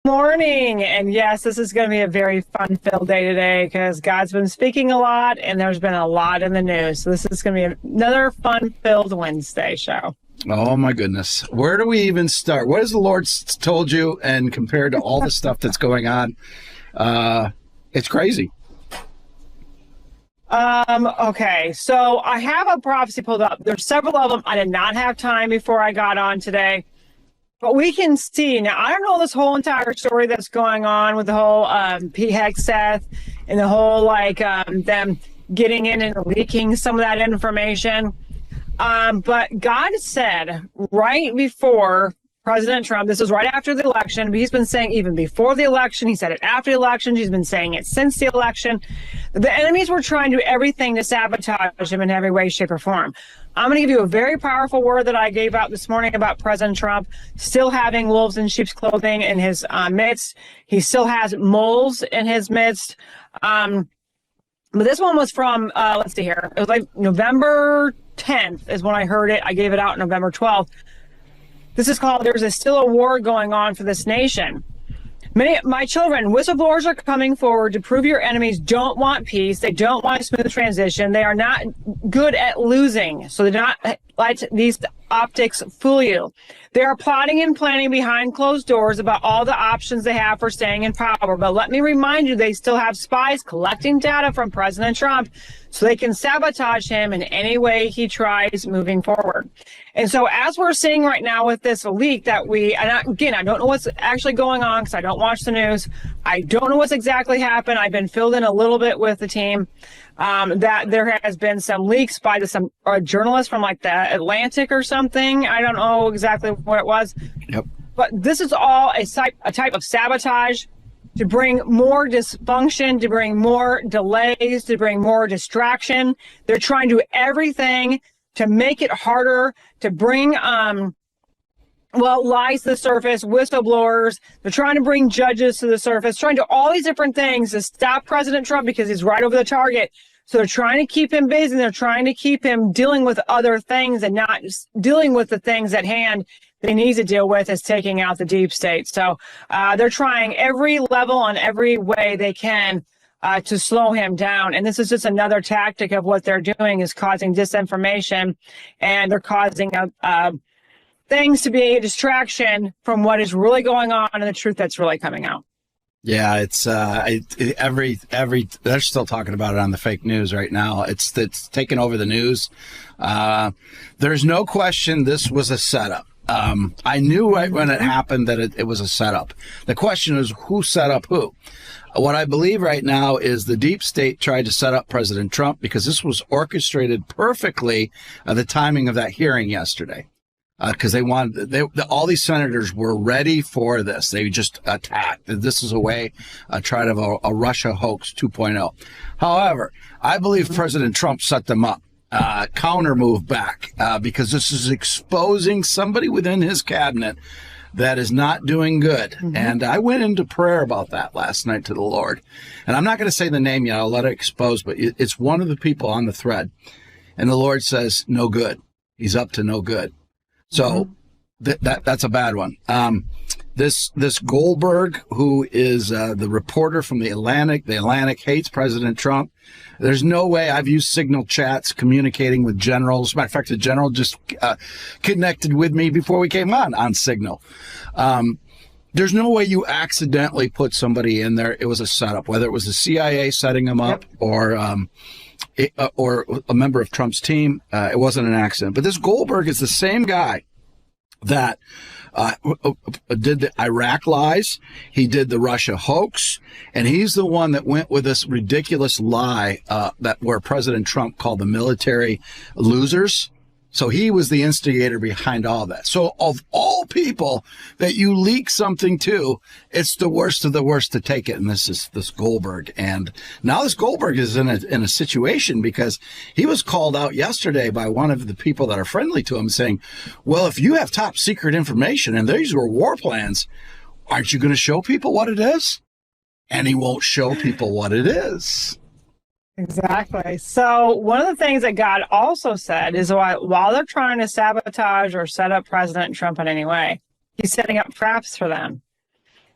Morning. And yes, this is going to be a very fun-filled day today because God's been speaking a lot and there's been a lot in the news. So this is going to be another fun-filled Wednesday show. Oh, my goodness. Where do we even start? What has the Lord told you? And compared to all the stuff that's going on, it's crazy. Okay, so I have a prophecy pulled up. There's several of them. I did not have time before I got on today. But we can see now. I don't know this whole entire story that's going on with the whole Pete Hegseth and the whole them getting in and leaking some of that information. But God said right before President Trump, this was right after the election, but he's been saying even before the election, he said it after the election, he's been saying it since the election. The enemies were trying to do everything to sabotage him in every way, shape, or form. I'm going to give you a very powerful word that I gave out this morning about President Trump still having wolves in sheep's clothing in his midst. He still has moles in his midst. But this one was from, let's see here. It was like November 10th is when I heard it. I gave it out November 12th. This is called, there's still a war going on for this nation. My children, whistleblowers are coming forward to prove your enemies don't want peace. They don't want a smooth transition. They are not good at losing. So they do not let these optics fool you. They are plotting and planning behind closed doors about all the options they have for staying in power. But let me remind you, they still have spies collecting data from President Trump so they can sabotage him in any way he tries moving forward. And so as we're seeing right now with this leak that I don't know what's actually going on because I don't watch the news. I don't know what's exactly happened. I've been filled in a little bit with the team that there has been some leaks by some journalists from like the Atlantic or something. I don't know exactly what it was. Yep. But this is all a type of sabotage to bring more dysfunction, to bring more delays, to bring more distraction. They're trying to do everything to make it harder, to bring lies to the surface, whistleblowers. They're trying to bring judges to the surface, trying to do all these different things to stop President Trump because he's right over the target. So they're trying to keep him busy. They're trying to keep him dealing with other things and not just dealing with the things at hand that he needs to deal with is taking out the deep state. So they're trying every level and every way they can to slow him down. And this is just another tactic of what they're doing is causing disinformation, and they're causing things to be a distraction from what is really going on and the truth that's really coming out. Yeah, it's they're still talking about it on the fake news right now. It's taken over the news. There's no question this was a setup. I knew right when it happened that it was a setup. The question is who set up who? What I believe right now is the deep state tried to set up President Trump because this was orchestrated perfectly the timing of that hearing yesterday. Because all these senators were ready for this. They just attacked. This is a way, try to a Russia hoax 2.0. However, I believe President Trump set them up, counter move back, because this is exposing somebody within his cabinet that is not doing good. Mm-hmm. And I went into prayer about that last night to the Lord. And I'm not going to say the name yet. I'll let it expose, but it's one of the people on the thread. And the Lord says, no good. He's up to no good. So that's a bad one. This Goldberg, who is the reporter from the Atlantic hates President Trump. There's no way. I've used signal chats communicating with generals. As a matter of fact, the general just connected with me before we came on Signal. There's no way you accidentally put somebody in there. It was a setup, whether it was the CIA setting them up or a member of Trump's team. It wasn't an accident. But this Goldberg is the same guy that did the Iraq lies. He did the Russia hoax. And he's the one that went with this ridiculous lie where President Trump called the military losers. So he was the instigator behind all that. So of all people that you leak something to, it's the worst of the worst to take it. And this is this Goldberg. And now this Goldberg is in a situation because he was called out yesterday by one of the people that are friendly to him saying, well, if you have top secret information and these were war plans, aren't you going to show people what it is? And he won't show people what it is. Exactly. So one of the things that God also said is while they're trying to sabotage or set up President Trump in any way, he's setting up traps for them.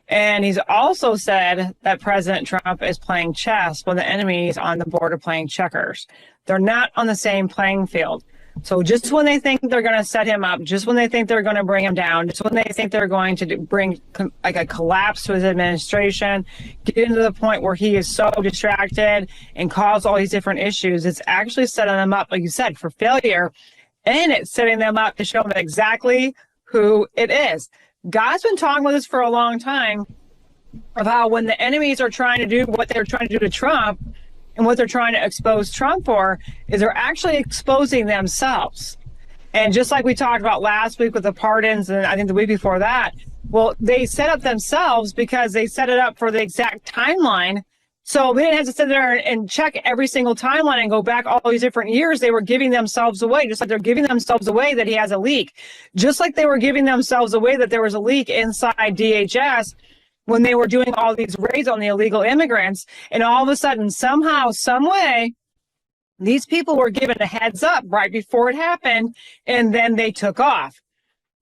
And he's also said that President Trump is playing chess when the enemy is on the board of playing checkers. They're not on the same playing field. So just when they think they're going to set him up, just when they think they're going to bring him down, just when they think they're going to bring like a collapse to his administration, get into the point where he is so distracted and cause all these different issues, it's actually setting them up, like you said, for failure. And it's setting them up to show them exactly who it is. God's been talking with us for a long time of how when the enemies are trying to do what they're trying to do to Trump, and what they're trying to expose Trump for is they're actually exposing themselves. And just like we talked about last week with the pardons, and I think the week before that, well, they set up themselves because they set it up for the exact timeline. So they didn't have to sit there and check every single timeline and go back all these different years. They were giving themselves away, just like they're giving themselves away that he has a leak. Just like they were giving themselves away that there was a leak inside DHS when they were doing all these raids on the illegal immigrants, and all of a sudden, somehow, some way, these people were given a heads up right before it happened, and then they took off.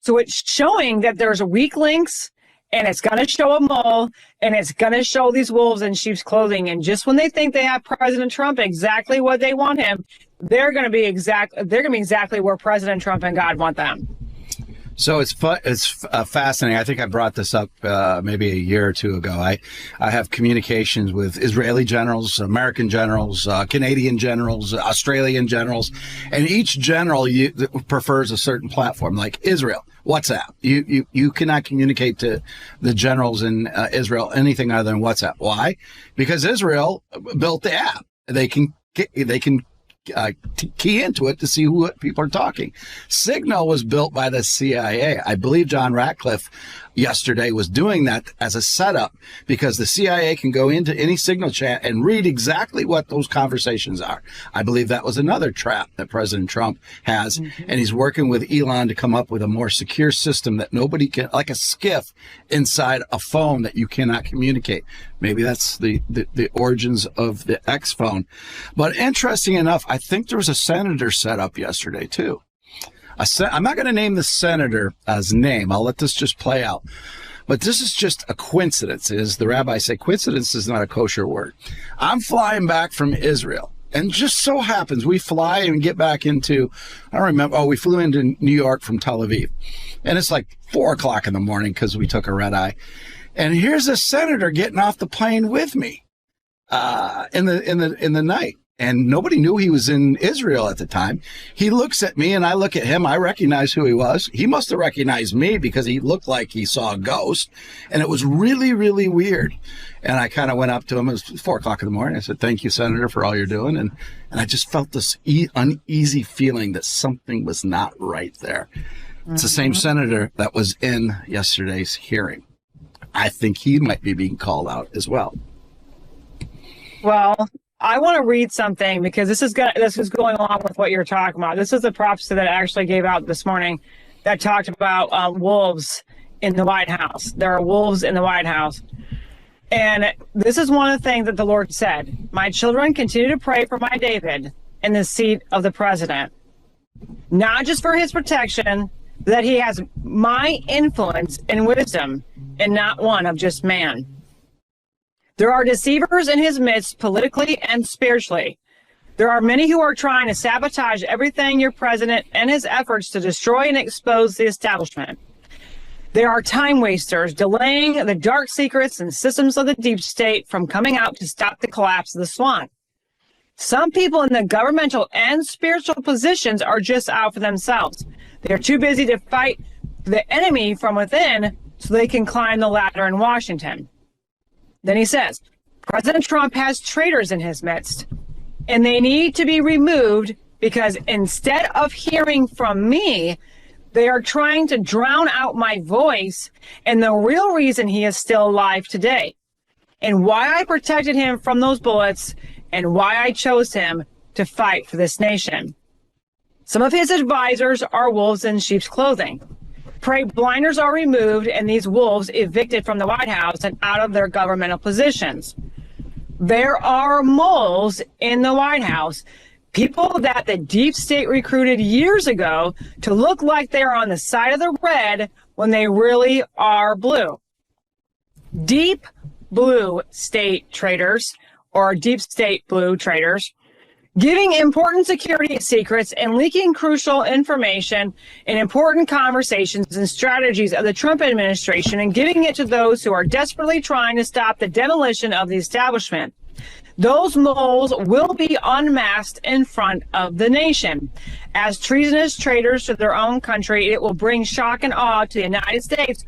So it's showing that there's weak links, and it's going to show a mole, and it's going to show these wolves in sheep's clothing. And just when they think they have President Trump exactly what they want him, they're going to be exactly where President Trump and God want them. So it's fascinating. I think I brought this up maybe a year or two ago. I have communications with Israeli generals, American generals, Canadian generals, Australian generals, and each general prefers a certain platform. Like Israel, WhatsApp. You cannot communicate to the generals in Israel anything other than WhatsApp. Why? Because Israel built the app. They can key into it to see what people are talking. Signal was built by the CIA. I believe John Ratcliffe yesterday was doing that as a setup because the CIA can go into any Signal chat and read exactly what those conversations are. I believe that was another trap that President Trump has, and he's working with Elon to come up with a more secure system that nobody can, like a skiff inside a phone that you cannot communicate. Maybe that's the origins of the X phone. But interesting enough, I think there was a senator set up yesterday too. I'm not going to name the senator's name. I'll let this just play out. But this is just a coincidence. As the rabbis say, coincidence is not a kosher word. I'm flying back from Israel. And just so happens we fly and get back into, I don't remember, we flew into New York from Tel Aviv. And it's like 4 o'clock in the morning because we took a red eye. And here's a senator getting off the plane with me in the night. And nobody knew he was in Israel at the time. He looks at me and I look at him. I recognize who he was. He must have recognized me because he looked like he saw a ghost. And it was really, really weird. And I kind of went up to him. It was 4 o'clock in the morning. I said, "Thank you, Senator, for all you're doing." And I just felt this uneasy feeling that something was not right there. It's the same senator that was in yesterday's hearing. I think he might be being called out as well. Well, I want to read something because this is going along with what you're talking about. This is a prophecy that I actually gave out this morning that talked about wolves in the White House. There are wolves in the White House. And this is one of the things that the Lord said. "My children continue to pray for my David in the seat of the president, not just for his protection, but that he has my influence and wisdom and not one of just man. There are deceivers in his midst, politically and spiritually. There are many who are trying to sabotage everything your president and his efforts to destroy and expose the establishment. There are time wasters delaying the dark secrets and systems of the deep state from coming out to stop the collapse of the swamp. Some people in the governmental and spiritual positions are just out for themselves. They are too busy to fight the enemy from within so they can climb the ladder in Washington." Then he says, "President Trump has traitors in his midst, and they need to be removed because instead of hearing from me, they are trying to drown out my voice and the real reason he is still alive today, and why I protected him from those bullets, and why I chose him to fight for this nation. Some of his advisors are wolves in sheep's clothing. Pray blinders are removed and these wolves evicted from the White House and out of their governmental positions. There are moles in the White House, people that the deep state recruited years ago to look like they're on the side of the red when they really are blue." deep blue state traitors or deep state blue traitors, giving important security secrets and leaking crucial information and important conversations and strategies of the Trump administration and giving it to those who are desperately trying to stop the demolition of the establishment. Those moles will be unmasked in front of the nation. As treasonous traitors to their own country, it will bring shock and awe to the United States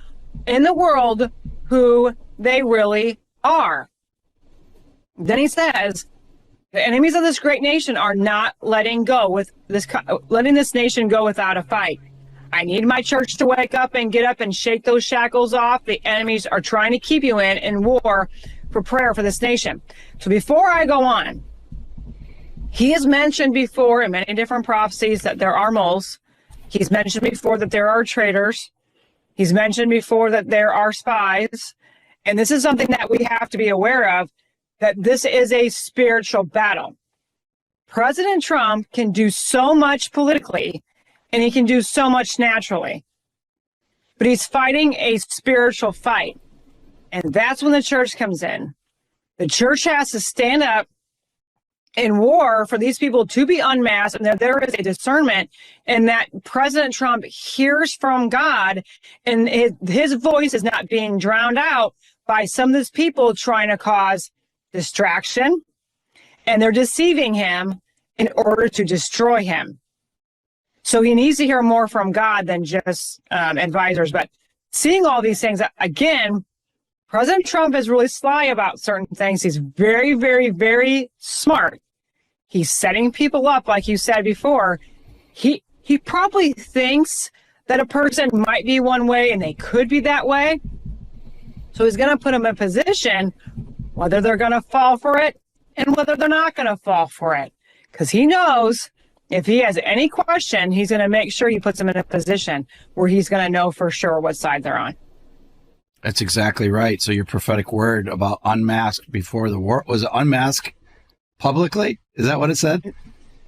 and the world who they really are. Then he says, the enemies of this great nation are not letting this nation go without a fight. I need my church to wake up and get up and shake those shackles off the enemies are trying to keep you in war for prayer for this nation. So before I go on, he has mentioned before in many different prophecies that there are moles. He's mentioned before that there are traitors. He's mentioned before that there are spies. And this is something that we have to be aware of, that this is a spiritual battle. President Trump can do so much politically, and he can do so much naturally. But he's fighting a spiritual fight. And that's when the church comes in. The church has to stand up in war for these people to be unmasked, and that there is a discernment, and that President Trump hears from God, and his voice is not being drowned out by some of these people trying to cause distraction, and they're deceiving him in order to destroy him. So he needs to hear more from God than just advisors. But seeing all these things, again, President Trump is really sly about certain things. He's very, very, very smart. He's setting people up, like you said before. He probably thinks that a person might be one way and they could be that way. So he's going to put them in a position whether they're going to fall for it and whether they're not going to fall for it. Because he knows if he has any question, he's going to make sure he puts them in a position where he's going to know for sure what side they're on. That's exactly right. So your prophetic word about unmasked before the war, was it unmasked publicly? Is that what it said?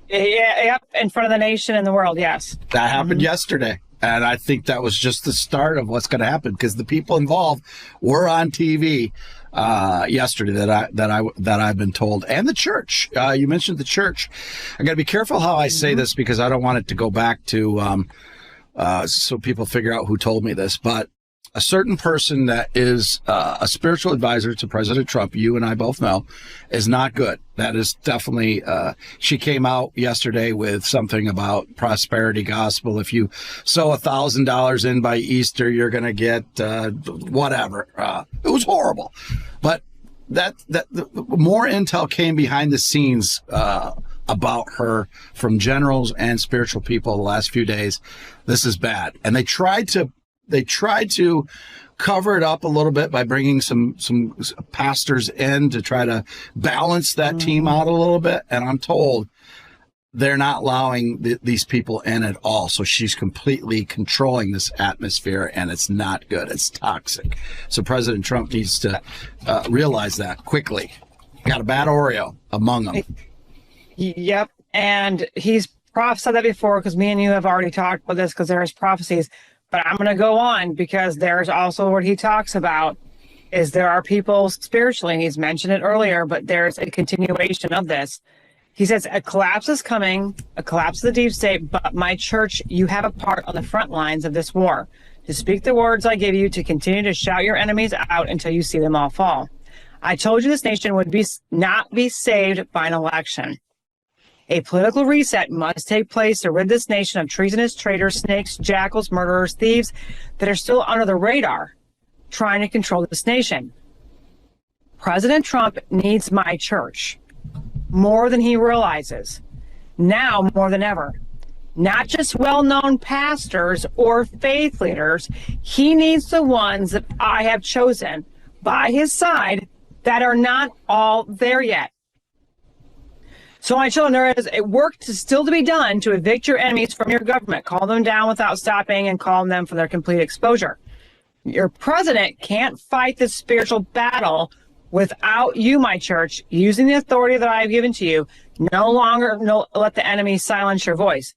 Yeah, yep, in front of the nation and the world, yes. That happened yesterday. And I think that was just the start of what's going to happen, because the people involved were on TV yesterday that I've been told, and the church. You mentioned the church. I got to be careful how I say this, because I don't want it to go back to so people figure out who told me this. But a certain person that is a spiritual advisor to President Trump, you and I both know, is not good. That is definitely, she came out yesterday with something about prosperity gospel. If you sow $1,000 in by Easter, you're going to get whatever. It was horrible. But that more intel came behind the scenes about her from generals and spiritual people the last few days. This is bad. And they tried to cover it up a little bit by bringing some pastors in to try to balance that team out a little bit. And I'm told they're not allowing these people in at all. So she's completely controlling this atmosphere, and it's not good. It's toxic. So President Trump needs to realize that quickly. Got a bad Oreo among them. Yep. And he's prophesied that before, because me and you have already talked about this, because there's prophecies. But I'm going to go on, because there's also what he talks about is there are people spiritually, and he's mentioned it earlier, but there's a continuation of this. He says, a collapse is coming, a collapse of the deep state, but my church, you have a part on the front lines of this war. To speak the words I give you, to continue to shout your enemies out until you see them all fall. I told you this nation would not be saved by an election. A political reset must take place to rid this nation of treasonous traitors, snakes, jackals, murderers, thieves that are still under the radar, trying to control this nation. President Trump needs my church more than he realizes, now more than ever. Not just well-known pastors or faith leaders. He needs the ones that I have chosen by his side that are not all there yet. So my children, there is a work still to be done to evict your enemies from your government. Call them down without stopping, and call them for their complete exposure. Your president can't fight this spiritual battle without you, my church, using the authority that I have given to you. No longer let the enemy silence your voice.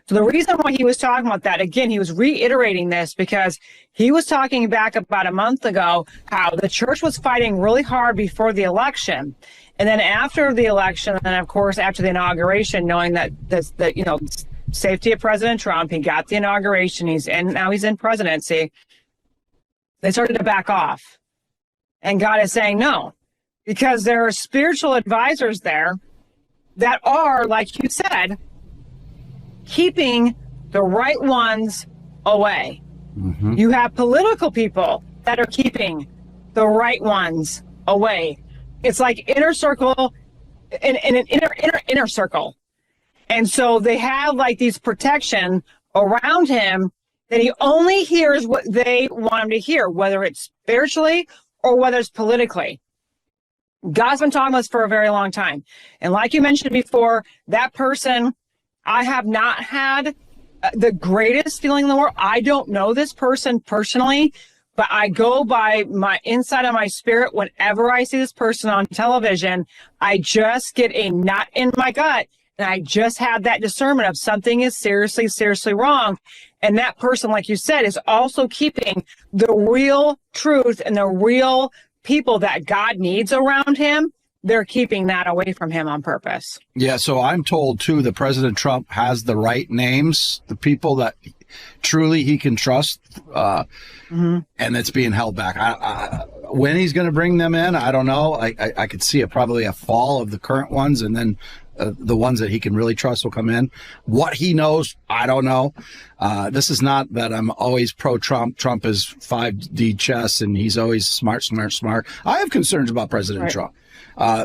So the reason why he was talking about that, again, he was reiterating this because he was talking back about a month ago how the church was fighting really hard before the election. And then after the election, and of course, after the inauguration, knowing that safety of President Trump, he got the inauguration, now he's in presidency, they started to back off. And God is saying no, because there are spiritual advisors there that are, like you said, keeping the right ones away. Mm-hmm. You have political people that are keeping the right ones away. It's like inner circle in an inner circle. And so they have like these protection around him that he only hears what they want him to hear, whether it's spiritually or whether it's politically. God's been talking to us for a very long time. And like you mentioned before, that person, I have not had the greatest feeling in the world. I don't know this person personally, but I go by my inside of my spirit. Whenever I see this person on television, I just get a knot in my gut. And I just had that discernment of something is seriously, seriously wrong. And that person, like you said, is also keeping the real truth and the real people that God needs around him. They're keeping that away from him on purpose. Yeah, so I'm told, too, that President Trump has the right names, the people that truly he can trust, and it's being held back. When he's going to bring them in, I don't know. I could see probably a fall of the current ones, and then the ones that he can really trust will come in. What he knows, I don't know. This is not that I'm always pro-Trump. Trump is 5D chess, and he's always smart. I have concerns about President Trump.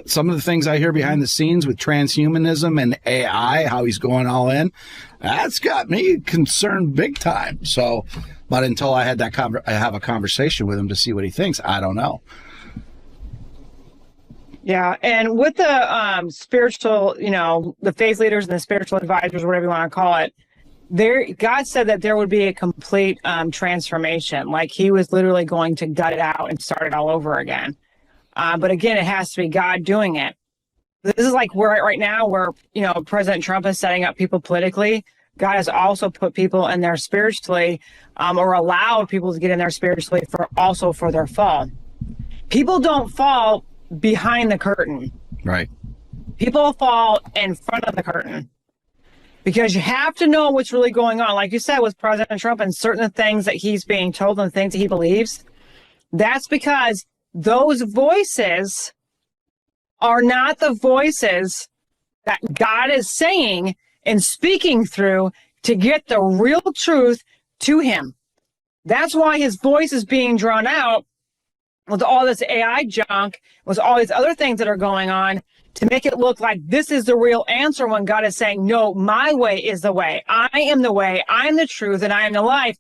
Some of the things I hear behind the scenes with transhumanism and AI, how he's going all in, that's got me concerned big time. So, but until I had I have a conversation with him to see what he thinks, I don't know. Yeah, and with the spiritual, the faith leaders and the spiritual advisors, whatever you want to call it, God said that there would be a complete transformation. Like he was literally going to gut it out and start it all over again. But again, it has to be God doing it. This is like we're at right now where, President Trump is setting up people politically. God has also put people in there spiritually, or allowed people to get in there spiritually for their fall. People don't fall behind the curtain. Right. People fall in front of the curtain because you have to know what's really going on. Like you said, with President Trump and certain things that he's being told and the things that he believes, that's because those voices are not the voices that God is saying and speaking through to get the real truth to him. That's why his voice is being drawn out with all this AI junk, with all these other things that are going on, to make it look like this is the real answer when God is saying, no, my way is the way. I am the way, I'm the truth, and I am the life.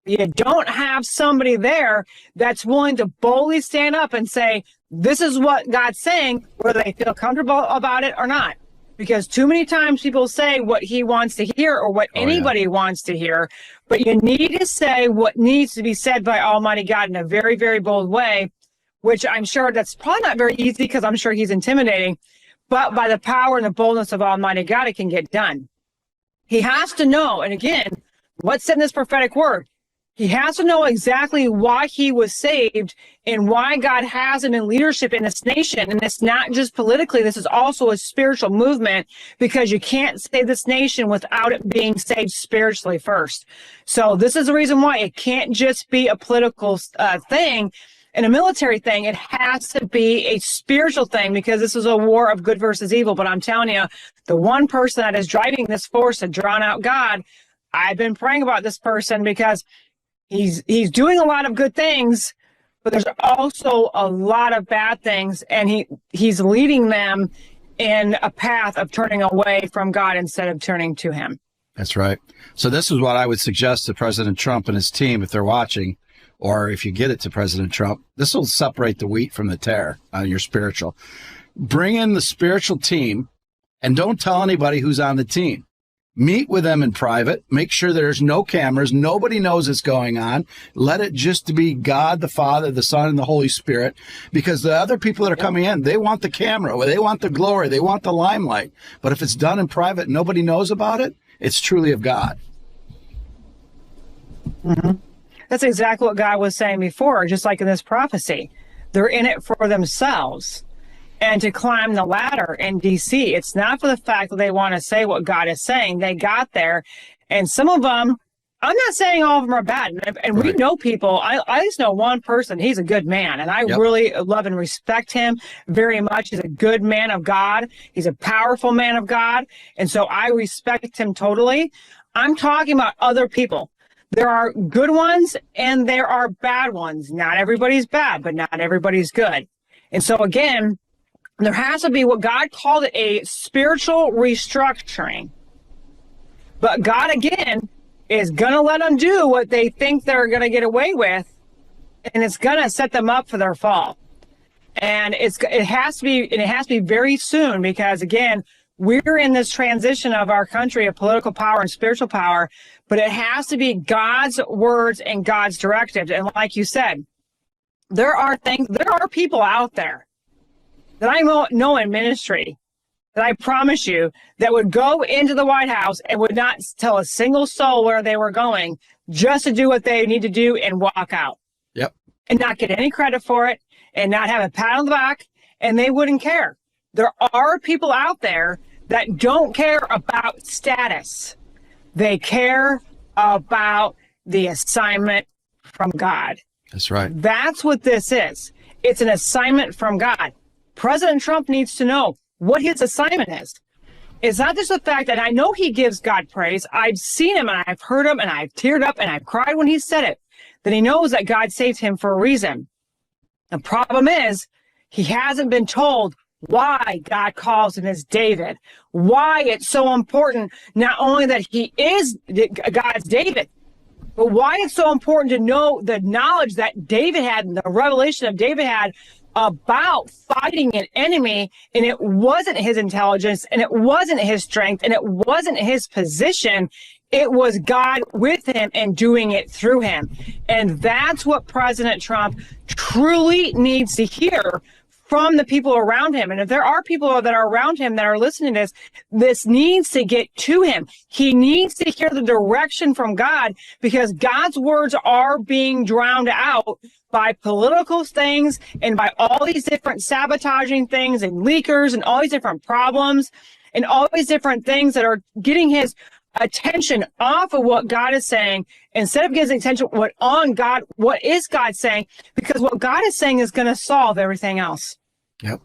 You don't have somebody there that's willing to boldly stand up and say, this is what God's saying, whether they feel comfortable about it or not. Because too many times people say what he wants to hear or what anybody wants to hear, but you need to say what needs to be said by Almighty God in a very, very bold way, which I'm sure that's probably not very easy because I'm sure he's intimidating, but by the power and the boldness of Almighty God, it can get done. He has to know, and again, what's in this prophetic word? He has to know exactly why he was saved and why God has him in leadership in this nation. And it's not just politically, this is also a spiritual movement, because you can't save this nation without it being saved spiritually first. So this is the reason why it can't just be a political thing and a military thing. It has to be a spiritual thing, because this is a war of good versus evil. But I'm telling you, the one person that is driving this force to drown out God, I've been praying about this person because he's doing a lot of good things, but there's also a lot of bad things, and he's leading them in a path of turning away from God instead of turning to him. That's right. So this is what I would suggest to President Trump and his team if they're watching, or if you get it to President Trump. This will separate the wheat from the tare on your spiritual. Bring in the spiritual team and don't tell anybody who's on the team. Meet with them in private. Make sure there's no cameras. Nobody knows what's going on. Let it just be God, the Father, the Son, and the Holy Spirit. Because the other people that are coming in, they want the camera, or they want the glory, they want the limelight. But if it's done in private, nobody knows about it, it's truly of God. Mm-hmm. That's exactly what God was saying before, just like in this prophecy. They're in it for themselves and to climb the ladder in D.C. It's not for the fact that they want to say what God is saying. They got there, and some of them, I'm not saying all of them are bad. And we know people. I just know one person. He's a good man, and I really love and respect him very much. He's a good man of God. He's a powerful man of God, and so I respect him totally. I'm talking about other people. There are good ones and there are bad ones. Not everybody's bad, but not everybody's good. And so again, there has to be what God called it, a spiritual restructuring. But God, again, is going to let them do what they think they're going to get away with, and it's going to set them up for their fall. And it has to be very soon, because again, we're in this transition of our country of political power and spiritual power, but it has to be God's words and God's directives. And like you said, there are people out there that I know in ministry that I promise you that would go into the White House and would not tell a single soul where they were going, just to do what they need to do and walk out. Yep. And not get any credit for it and not have a pat on the back, and they wouldn't care. There are people out there that don't care about status. They care about the assignment from God. That's right. That's what this is. It's an assignment from God. President Trump needs to know what his assignment is. It's not just the fact that I know he gives God praise. I've seen him and I've heard him and I've teared up and I've cried when he said it, that he knows that God saved him for a reason. The problem is he hasn't been told why God calls him as David, why it's so important, not only that he is God's David, but why it's so important to know the knowledge that David had and the revelation of David had about fighting an enemy. And it wasn't his intelligence, and it wasn't his strength, and it wasn't his position. It was God with him and doing it through him. And that's what President Trump truly needs to hear from the people around him. And if there are people that are around him that are listening to this needs to get to him. He needs to hear the direction from God, because God's words are being drowned out by political things and by all these different sabotaging things and leakers and all these different problems and all these different things that are getting his attention off of what God is saying, instead of getting attention what is God saying, because what God is saying is going to solve everything else. Yep.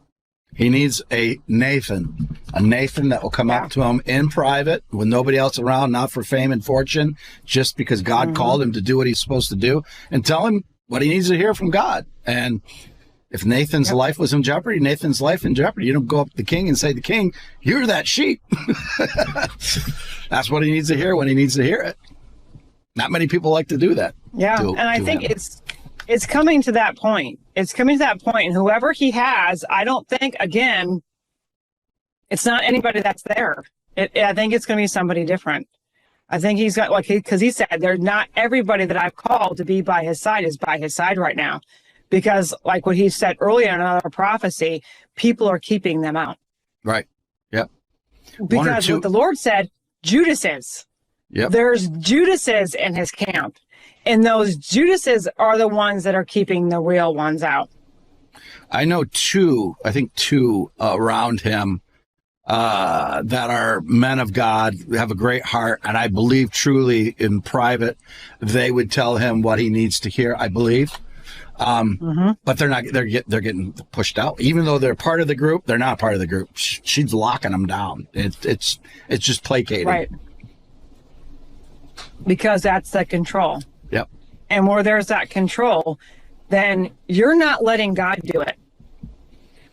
He needs a Nathan that will come up to him in private with nobody else around, not for fame and fortune, just because God called him to do what he's supposed to do, and tell him what he needs to hear from God. And if Nathan's life was in jeopardy, Nathan's life in jeopardy. You don't go up to the king and say, the king, you're that sheep. That's what he needs to hear when he needs to hear it. Not many people like to do that. Yeah, and I think it's coming to that point. It's coming to that point, and whoever he has, I don't think, again, it's not anybody that's there. I think it's going to be somebody different. I think he's got, because he said, they're not everybody that I've called to be by his side is by his side right now. Because like what he said earlier in another prophecy, people are keeping them out. Right. Yep. Because what the Lord said, Judas is. Yep. There's Judases in his camp. And those Judases are the ones that are keeping the real ones out. I know two around him that are men of God, have a great heart, and I believe truly in private they would tell him what he needs to hear, I believe. But they're getting pushed out. Even though they're part of the group, they're not part of the group. She's locking them down. It's just placating. Right. Because that's the control. Yep. And where there's that control, then you're not letting God do it.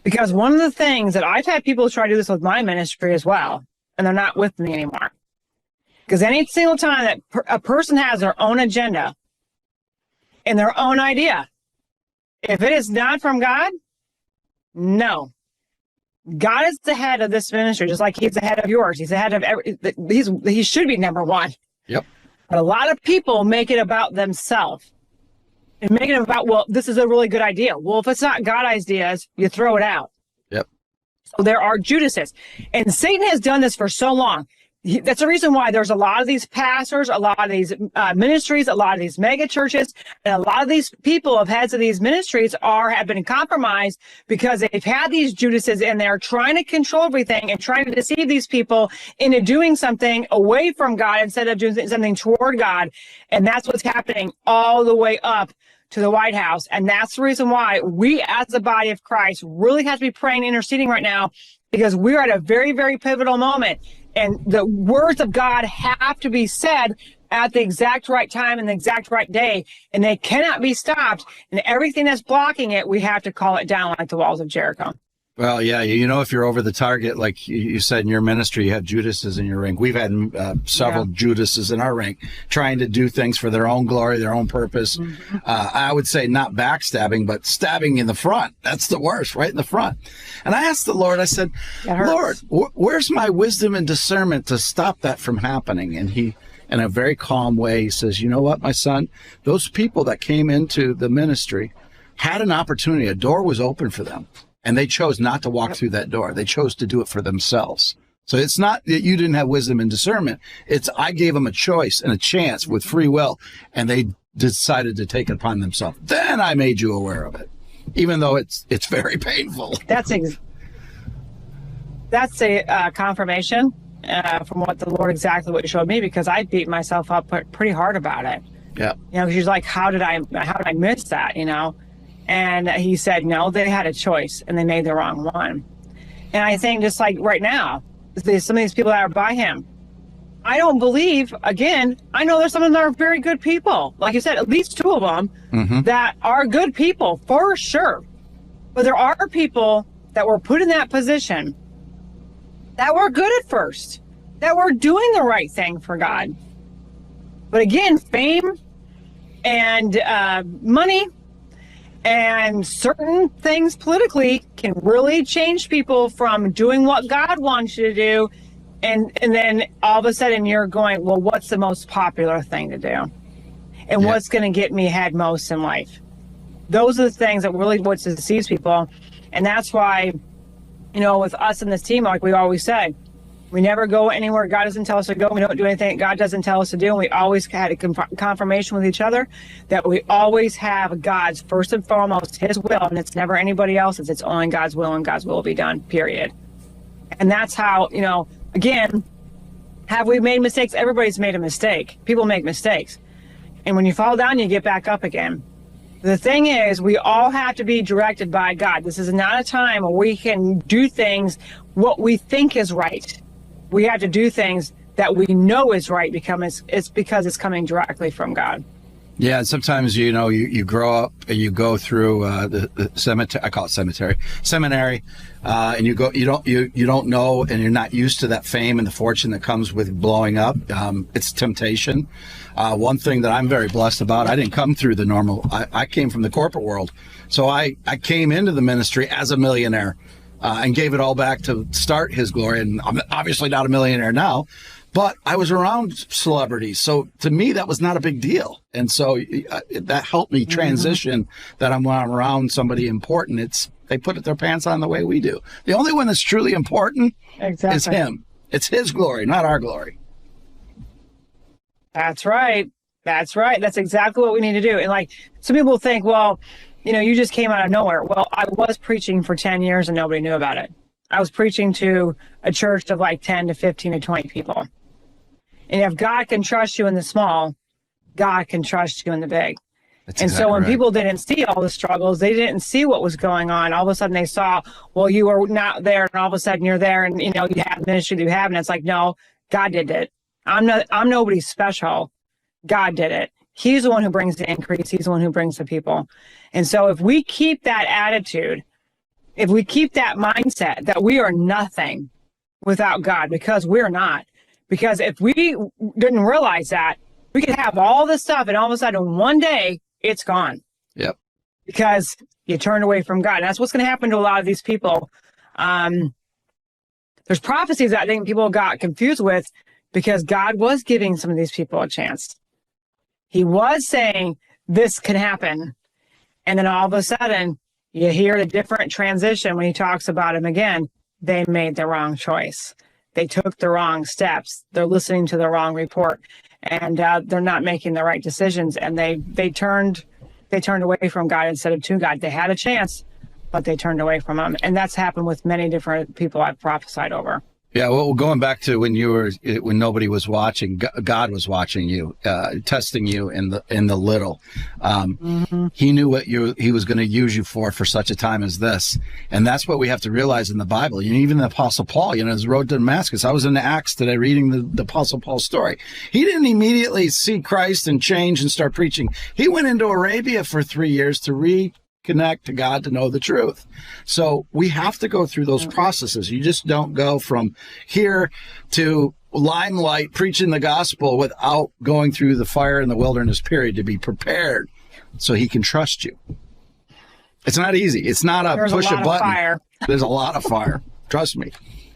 Because one of the things that I've had people try to do this with my ministry as well, and they're not with me anymore. Because any single time that a person has their own agenda and their own idea, if it is not from God, no. God is the head of this ministry, just like he's the head of yours. He's the head of he should be number one. Yep. But a lot of people make it about themselves and make it about, well, this is a really good idea. Well, if it's not God ideas, you throw it out. Yep. So there are Judases. And Satan has done this for so long. That's the reason why there's a lot of these pastors, a lot of these ministries, a lot of these mega churches, and a lot of these people of heads of these ministries have been compromised because they've had these Judases in there trying to control everything and trying to deceive these people into doing something away from God instead of doing something toward God. And that's what's happening all the way up to the White House. And that's the reason why we as the body of Christ really have to be praying and interceding right now, because we're at a very, very pivotal moment. And the words of God have to be said at the exact right time and the exact right day, and they cannot be stopped. And everything that's blocking it, we have to call it down like the walls of Jericho. Well, yeah, if you're over the target, like you said in your ministry, you have Judases in your rank. We've had several Judases in our rank trying to do things for their own glory, their own purpose. Mm-hmm. I would say not backstabbing, but stabbing in the front. That's the worst, right in the front. And I asked the Lord, I said, Lord, where's my wisdom and discernment to stop that from happening? And he, in a very calm way, he says, you know what, my son, those people that came into the ministry had an opportunity. A door was open for them. And they chose not to walk through that door. They chose to do it for themselves. So it's not that you didn't have wisdom and discernment. It's I gave them a choice and a chance with free will, and they decided to take it upon themselves. Then I made you aware of it, even though it's very painful. That's a confirmation from what the Lord exactly what He showed me, because I beat myself up pretty hard about it. Yeah. Because she's like, how did I miss that? And he said, no, they had a choice and they made the wrong one. And I think just like right now, there's some of these people that are by him. I don't believe, again, I know there's some of them that are very good people. Like you said, at least two of them that are good people for sure. But there are people that were put in that position that were good at first, that were doing the right thing for God. But again, fame and money and certain things politically can really change people from doing what God wants you to do. And then all of a sudden you're going, well, what's the most popular thing to do? And what's going to get me ahead most in life? Those are the things that really what deceives people. And that's why, with us in this team, like we always say, we never go anywhere God doesn't tell us to go. We don't do anything God doesn't tell us to do. And we always had a confirmation with each other that we always have God's first and foremost, His will, and it's never anybody else's. It's only God's will, and God's will will be done, period. And that's how, again, have we made mistakes? Everybody's made a mistake. People make mistakes. And when you fall down, you get back up again. The thing is, we all have to be directed by God. This is not a time where we can do things what we think is right. We have to do things that we know is right because it's coming directly from God. Yeah, and sometimes you grow up and you go through the cemetery. I call it seminary, and you don't know, and you're not used to that fame and the fortune that comes with blowing up. It's temptation. One thing that I'm very blessed about, I didn't come through the normal. I came from the corporate world, so I came into the ministry as a millionaire. And gave it all back to start His glory. And I'm obviously not a millionaire now, but I was around celebrities. So to me, that was not a big deal. And so that helped me transition that when I'm around somebody important, they put their pants on the way we do. The only one that's truly important is Him. It's His glory, not our glory. That's right. That's right. That's exactly what we need to do. And like some people think, well, you just came out of nowhere. Well, I was preaching for 10 years and nobody knew about it. I was preaching to a church of like 10 to 15 to 20 people. And if God can trust you in the small, God can trust you in the big. That's exactly so when people didn't see all the struggles, they didn't see what was going on. All of a sudden they saw, well, you were not there, and all of a sudden you're there, and you have ministry that you have, and it's like, no, God did it. I'm nobody special. God did it. He's the one who brings the increase. He's the one who brings the people. And so if we keep that attitude, if we keep that mindset that we are nothing without God, because we're not, because if we didn't realize that, we could have all this stuff and all of a sudden one day it's gone. Yep. Because you turned away from God. And that's what's going to happen to a lot of these people. There's prophecies that I think people got confused with because God was giving some of these people a chance. He was saying this can happen. And then all of a sudden, you hear a different transition when He talks about them again. They made the wrong choice. they took the wrong steps. They're listening to the wrong report, and they're not making the right decisions. And they turned away from God instead of to God. They had a chance, but they turned away from him. And that's happened with many different people I've prophesied over. Yeah, well, going back to when nobody was watching, God was watching you, testing you in the little. He knew what he was going to use you for such a time as this, and that's what we have to realize in the Bible. Even the Apostle Paul, his road to Damascus. I was in Acts today reading the Apostle Paul's story. He didn't immediately see Christ and change and start preaching. He went into Arabia for 3 years to reconnect to God, to know the truth. So we have to go through those processes. You just don't go from here to limelight preaching the gospel without going through the fire in the wilderness period to be prepared so he can trust you. It's not easy. It's not There's push a lot a button. Of fire. There's a lot of fire. Trust me.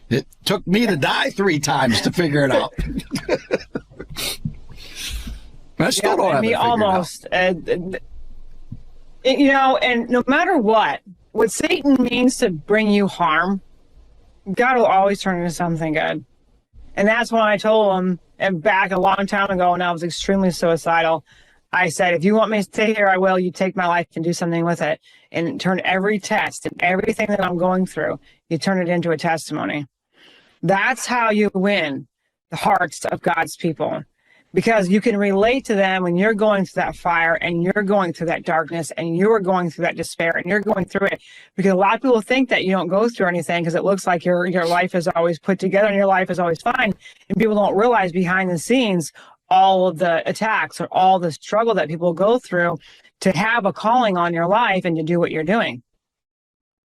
It took me to die 3 times to figure it out. I still don't have it figured almost. And no matter what Satan means to bring you harm, God will always turn into something good. And that's when I told him, and back a long time ago when I was extremely suicidal, I said, if you want me to stay here, I will. You take my life and do something with it, and turn every test and everything that I'm going through, you turn it into a testimony. That's how you win the hearts of God's people. Because you can relate to them when you're going through that fire and you're going through that darkness and you're going through that despair and you're going through it. Because a lot of people think that you don't go through anything because it looks like your life is always put together and your life is always fine. And people don't realize behind the scenes all of the attacks or all the struggle that people go through to have a calling on your life and to do what you're doing.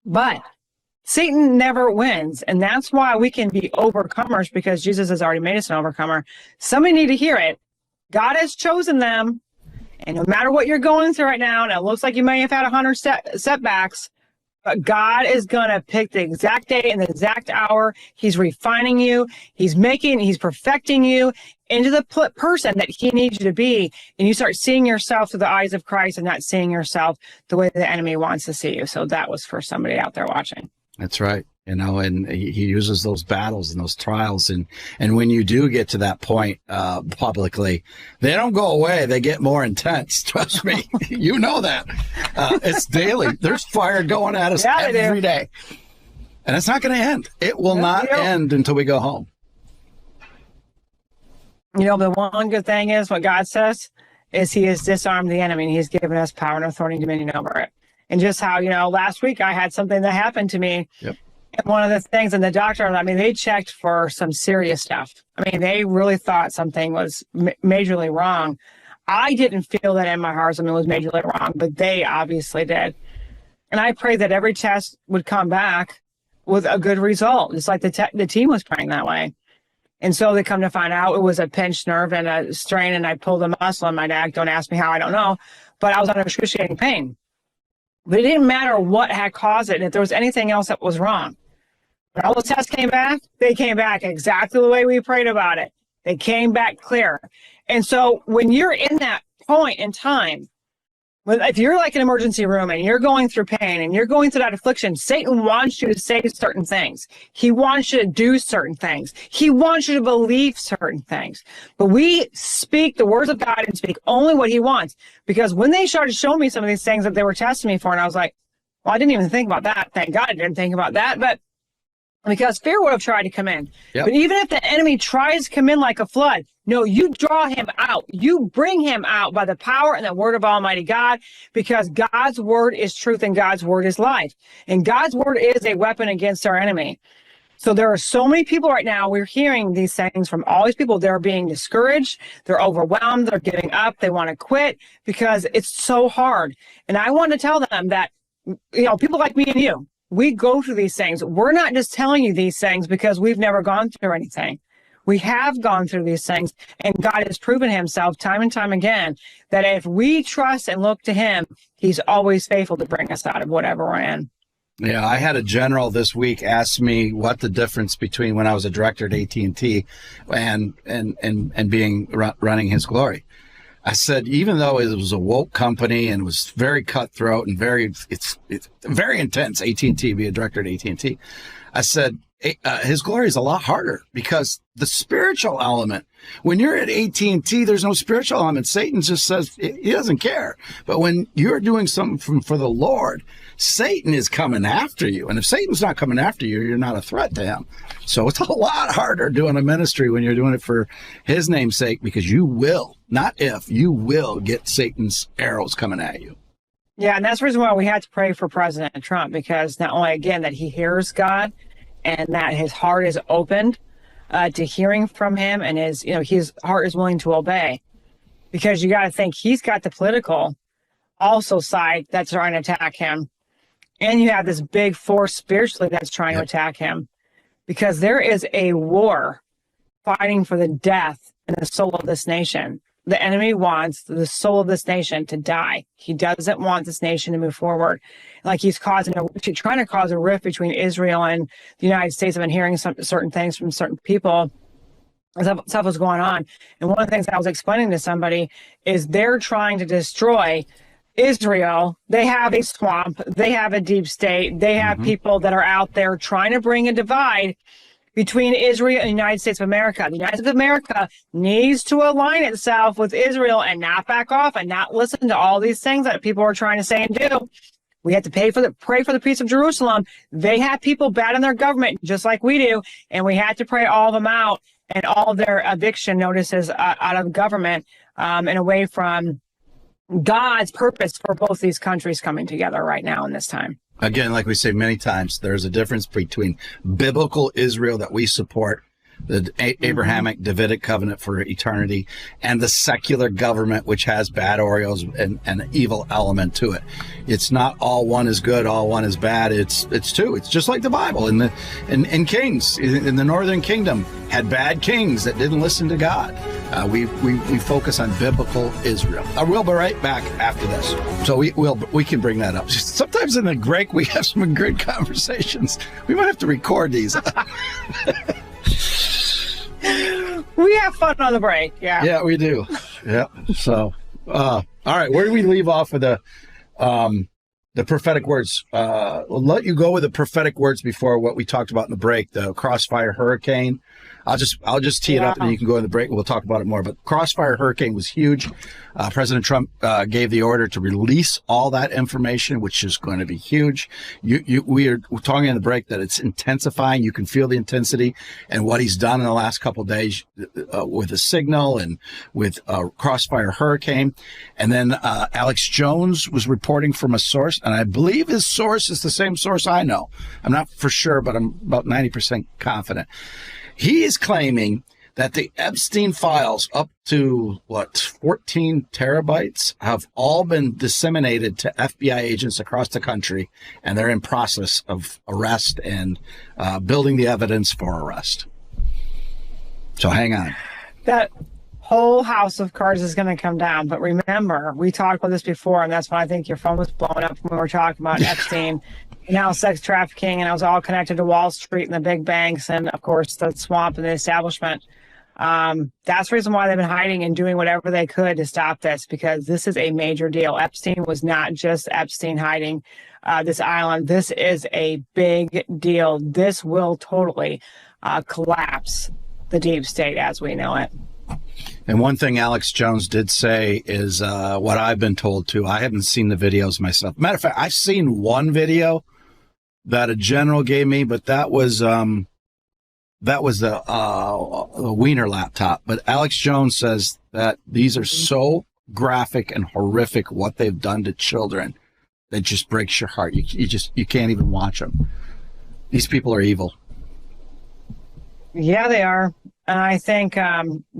But Satan never wins, and that's why we can be overcomers, because Jesus has already made us an overcomer. Somebody need to hear it. God has chosen them, and no matter what you're going through right now, and it looks like you may have had 100 setbacks, but God is going to pick the exact day and the exact hour. He's refining you. He's perfecting you into the person that he needs you to be, and you start seeing yourself through the eyes of Christ and not seeing yourself the way the enemy wants to see you. So that was for somebody out there watching. That's right. And he uses those battles and those trials. And when you do get to that point publicly, they don't go away. They get more intense. Trust me. You know that. It's daily. There's fire going at us every day. And it's not going to end. It will not end until we go home. The one good thing is what God says is he has disarmed the enemy, and he's given us power and authority and dominion over it. And just how, last week I had something that happened to me. Yep. And one of the things, and the doctor, they checked for some serious stuff. They really thought something was majorly wrong. I didn't feel that in my heart something was majorly wrong, but they obviously did. And I prayed that every test would come back with a good result, just like the team was praying that way. And so they come to find out it was a pinched nerve and a strain, and I pulled a muscle in my neck. Don't ask me how, I don't know. But I was under excruciating pain. But it didn't matter what had caused it and if there was anything else that was wrong. When all the tests came back, they came back exactly the way we prayed about it. They came back clear. And so when you're in that point in time, if you're like an emergency room and you're going through pain and you're going through that affliction, Satan wants you to say certain things. He wants you to do certain things. He wants you to believe certain things. But we speak the words of God and speak only what he wants. Because when they started showing me some of these things that they were testing me for, and I was like, well, I didn't even think about that. Thank God I didn't think about that. But because fear would have tried to come in. Yep. But even if the enemy tries to come in like a flood, no, you draw him out. You bring him out by the power and the word of Almighty God, because God's word is truth and God's word is life. And God's word is a weapon against our enemy. So there are so many people right now, we're hearing these things from all these people. They're being discouraged. They're overwhelmed. They're giving up. They want to quit because it's so hard. And I want to tell them that, people like me and you, we go through these things. We're not just telling you these things because we've never gone through anything. We have gone through these things, and God has proven himself time and time again that if we trust and look to him, he's always faithful to bring us out of whatever we're in. Yeah, I had a general this week ask me what the difference between when I was a director at AT&T and being running his glory. I said, even though it was a woke company and was very cutthroat and it's very intense, AT&T, be a director at AT&T, I said, his glory is a lot harder because the spiritual element, when you're at AT&T, there's no spiritual element. Satan just says he doesn't care. But when you're doing something for the Lord, Satan is coming after you. And if Satan's not coming after you, you're not a threat to him. So it's a lot harder doing a ministry when you're doing it for his name's sake, because you will, not if, you will get Satan's arrows coming at you. Yeah, and that's the reason why we had to pray for President Trump, because not only, again, that he hears God and that his heart is opened to hearing from him, and his heart is willing to obey. Because you got to think, he's got the political also side that's trying to attack him. And you have this big force spiritually that's trying to attack him. Because there is a war fighting for the death and the soul of this nation. The enemy wants the soul of this nation to die. He doesn't want this nation to move forward. Like he's trying to cause a rift between Israel and the United States. I've been hearing certain things from certain people. Stuff was going on. And one of the things I was explaining to somebody is they're trying to destroy Israel. They have a swamp. They have a deep state. They have people that are out there trying to bring a divide between Israel and the United States of America. The United States of America needs to align itself with Israel and not back off and not listen to all these things that people are trying to say and do. We have to pray for the peace of Jerusalem. They have people bad in their government, just like we do, and we had to pray all of them out and all of their eviction notices out of government and away from God's purpose for both these countries coming together right now in this time. Again, like we say many times, there's a difference between biblical Israel that we support, the Abrahamic Davidic covenant for eternity, and the secular government, which has bad Oreos and an evil element to it. It's not all one is good, all one is bad. It's two. It's just like the Bible. In Kings, in the Northern Kingdom, had bad kings that didn't listen to God. We focus on biblical Israel. We'll be right back after this. So we can bring that up. Sometimes in the break, we have some good conversations. We might have to record these. We have fun on the break. Yeah, we do. Yeah. So, all right. Where do we leave off with the prophetic words? We'll let you go with the prophetic words before what we talked about in the break, the Crossfire Hurricane. I'll just tee it up and you can go in the break and we'll talk about it more. But Crossfire Hurricane was huge. President Trump gave the order to release all that information, which is going to be huge. We're talking in the break that it's intensifying. You can feel the intensity and what he's done in the last couple of days with a signal and with Crossfire Hurricane. And then Alex Jones was reporting from a source, and I believe his source is the same source I know. I'm not for sure, but I'm about 90% confident. He is claiming that the Epstein files, up to 14 terabytes, have all been disseminated to FBI agents across the country, and they're in process of arrest and building the evidence for arrest. So hang on. That whole house of cards is going to come down. But remember, we talked about this before, and that's why I think your phone was blowing up when we were talking about Epstein. Now sex trafficking, and it was all connected to Wall Street and the big banks and, of course, the swamp and the establishment. That's the reason why they've been hiding and doing whatever they could to stop this, because this is a major deal. Epstein was not just Epstein hiding this island. This is a big deal. This will totally collapse the deep state as we know it. And one thing Alex Jones did say is what I've been told too. I haven't seen the videos myself. Matter of fact, I've seen one video that a general gave me, but that was the Wiener laptop. But Alex Jones says that these are so graphic and horrific, what they've done to children, that just breaks your heart. You can't even watch them. These people are evil. Yeah, they are. And I think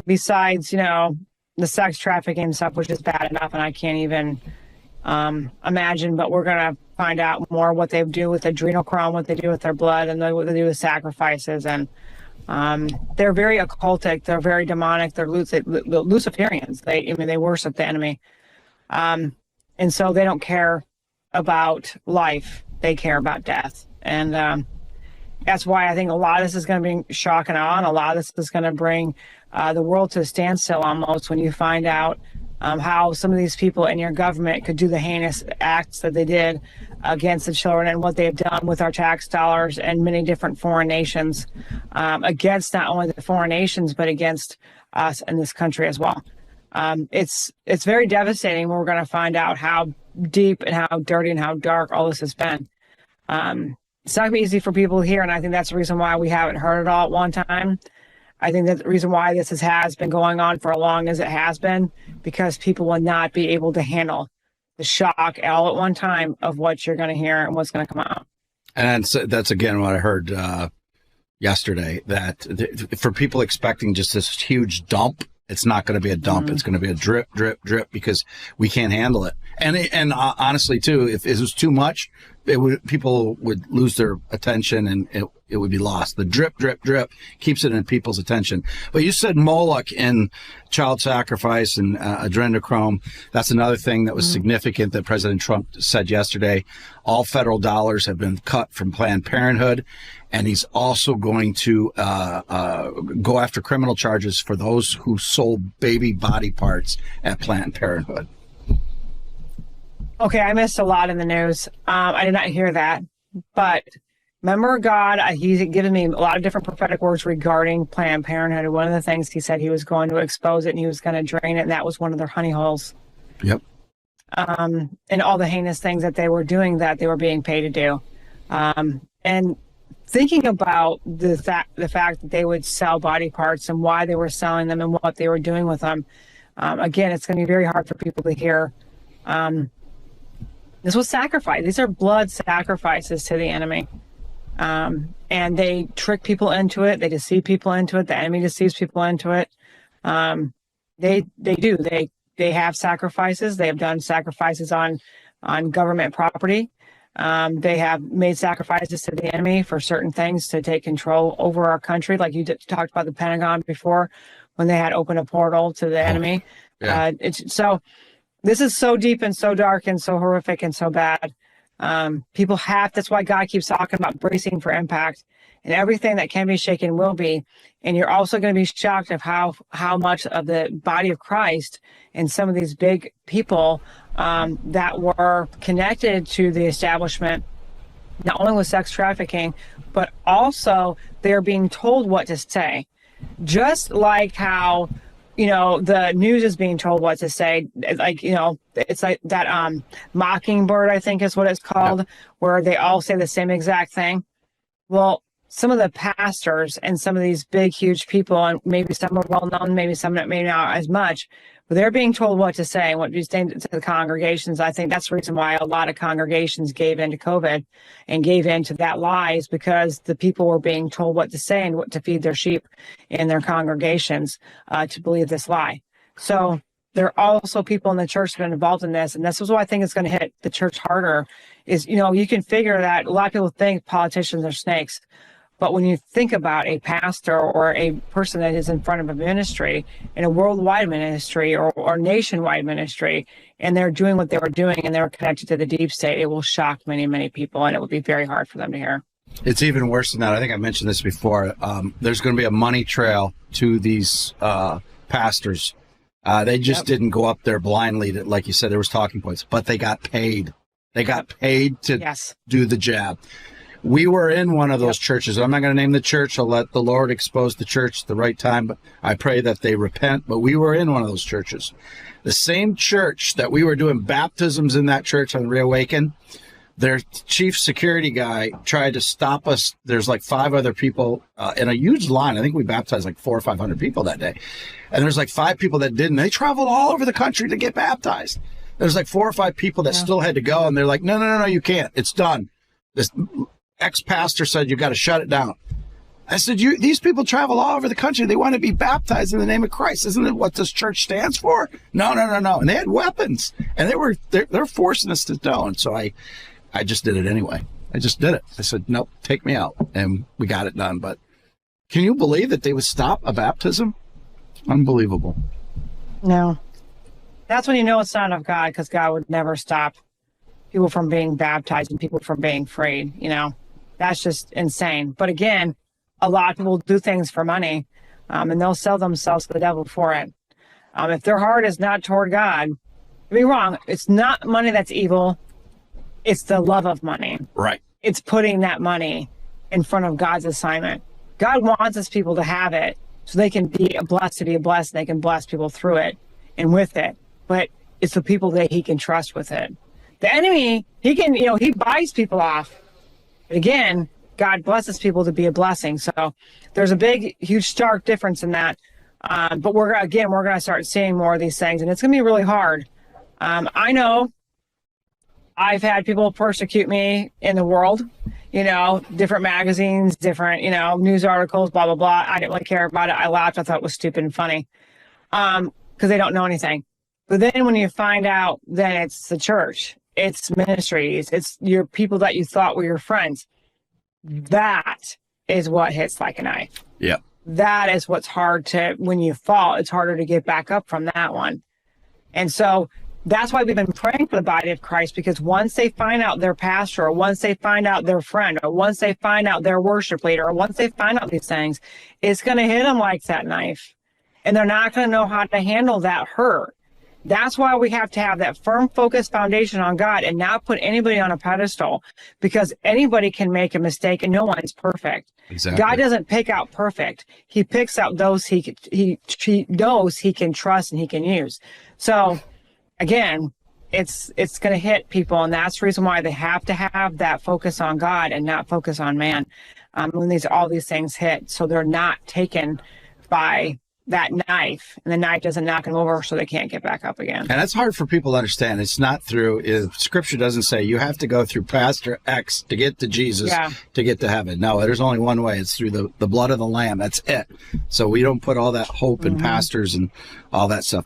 besides, the sex trafficking stuff, which is bad enough, and I can't even imagine, but we're going to find out more what they do with adrenochrome, what they do with their blood, and what they do with sacrifices. And they're very occultic. They're very demonic. They're Luciferians. They worship the enemy. And so they don't care about life. They care about death. And that's why I think a lot of this is going to be shock and awe, and a lot of this is going to bring the world to a standstill almost when you find out how some of these people in your government could do the heinous acts that they did against the children, and what they've done with our tax dollars and many different foreign nations, against not only the foreign nations, but against us in this country as well. It's very devastating when we're going to find out how deep and how dirty and how dark all this has been. It's not going to be easy for people to hear, and I think that's the reason why we haven't heard it all at one time. I think that's the reason why this has been going on for as long as it has been, because people will not be able to handle the shock all at one time of what you're going to hear and what's going to come out. And that's again what I heard yesterday, that for people expecting just this huge dump, it's not going to be a dump. It's going to be a drip, drip, drip, because we can't handle it. And honestly, too, if it was too much, people would lose their attention, and it would be lost. The drip, drip, drip keeps it in people's attention. But you said Moloch and child sacrifice and adrenochrome. That's another thing that was significant that President Trump said yesterday. All federal dollars have been cut from Planned Parenthood, and he's also going to go after criminal charges for those who sold baby body parts at Planned Parenthood. Okay, I missed a lot in the news. I did not hear that. But remember, God, he's given me a lot of different prophetic words regarding Planned Parenthood. One of the things he said, he was going to expose it and he was going to drain it, and that was one of their honey holes. Yep. And all the heinous things that they were doing, that they were being paid to do. And thinking about the fact that they would sell body parts and why they were selling them and what they were doing with them, again, it's going to be very hard for people to hear. This was sacrifice. These are blood sacrifices to the enemy. And they trick people into it. They deceive people into it. The enemy deceives people into it. They have sacrifices. They have done sacrifices on government property. They have made sacrifices to the enemy for certain things to take control over our country. Like you talked about the Pentagon before, when they had opened a portal to the enemy. Yeah. This is so deep and so dark and so horrific and so bad. That's why God keeps talking about bracing for impact, and everything that can be shaken will be. And you're also going to be shocked of how much of the body of Christ and some of these big people that were connected to the establishment, not only with sex trafficking, but also they're being told what to say. Just like how, the news is being told what to say. Like, it's like that Mockingbird, I think is what it's called, yep, where they all say the same exact thing. Well, some of the pastors and some of these big, huge people, and maybe some are well known, maybe some maybe not as much, but they're being told what to say and what to say to the congregations. I think that's the reason why a lot of congregations gave into COVID and gave into that lie, is because the people were being told what to say and what to feed their sheep in their congregations to believe this lie. So there are also people in the church that have been involved in this, and this is why I think it's going to hit the church harder. Is, you can figure that a lot of people think politicians are snakes. But when you think about a pastor or a person that is in front of a ministry, in a worldwide ministry or nationwide ministry, and they're doing what they were doing and they're connected to the deep state, it will shock many, many people, and it will be very hard for them to hear. It's even worse than that. I think I mentioned this before. There's going to be a money trail to these pastors. They just didn't go up there blindly. Like you said, there was talking points, but they got paid. They got paid to do the jab. We were in one of those churches. I'm not going to name the church. I'll let the Lord expose the church at the right time, but I pray that they repent. But we were in one of those churches. The same church that we were doing baptisms in, that church on Reawaken, their chief security guy tried to stop us. There's like 5 other people in a huge line. I think we baptized like 400 or 500 people that day. And there's like 5 people that didn't. They traveled all over the country to get baptized. There's like 4 or 5 people that still had to go. And they're like, no, you can't. It's done. This ex-pastor said, you got to shut it down. I said, these people travel all over the country. They want to be baptized in the name of Christ. Isn't it what this church stands for? No. And they had weapons, and they're forcing us to do. And so I just did it anyway. I just did it. I said, nope, take me out. And we got it done. But can you believe that they would stop a baptism? Unbelievable. No. That's when you know it's not of God, because God would never stop people from being baptized and people from being freed, That's just insane. But again, a lot of people do things for money, and they'll sell themselves to the devil for it. If their heart is not toward God, don't get me wrong, it's not money that's evil. It's the love of money. Right. It's putting that money in front of God's assignment. God wants his people to have it so they can be blessed to be blessed. And they can bless people through it and with it. But it's the people that he can trust with it. The enemy, he can, he buys people off. But again, God blesses people to be a blessing. So there's a big, huge, stark difference in that. But we're going to start seeing more of these things, and it's going to be really hard. I know I've had people persecute me in the world, different magazines, different, news articles, blah, blah, blah. I didn't really care about it. I laughed. I thought it was stupid and funny because they don't know anything. But then when you find out that it's the church, it's ministries, it's your people that you thought were your friends, that is what hits like a knife. Yeah. That is what's hard when you fall, it's harder to get back up from that one. And so that's why we've been praying for the body of Christ, because once they find out their pastor, or once they find out their friend, or once they find out their worship leader, or once they find out these things, it's going to hit them like that knife. And they're not going to know how to handle that hurt. That's why we have to have that firm, focused foundation on God and not put anybody on a pedestal, because anybody can make a mistake and no one's perfect. Exactly. God doesn't pick out perfect. He picks out those he knows he can trust and he can use. So again, it's going to hit people, and that's the reason why they have to have that focus on God and not focus on man when all these things hit, so they're not taken by that knife, and the knife doesn't knock them over so they can't get back up again. And that's hard for people to understand. It's not Scripture doesn't say you have to go through Pastor X to get to Jesus to get to heaven. No, there's only one way. It's through the blood of the Lamb. That's it. So we don't put all that hope in pastors and all that stuff.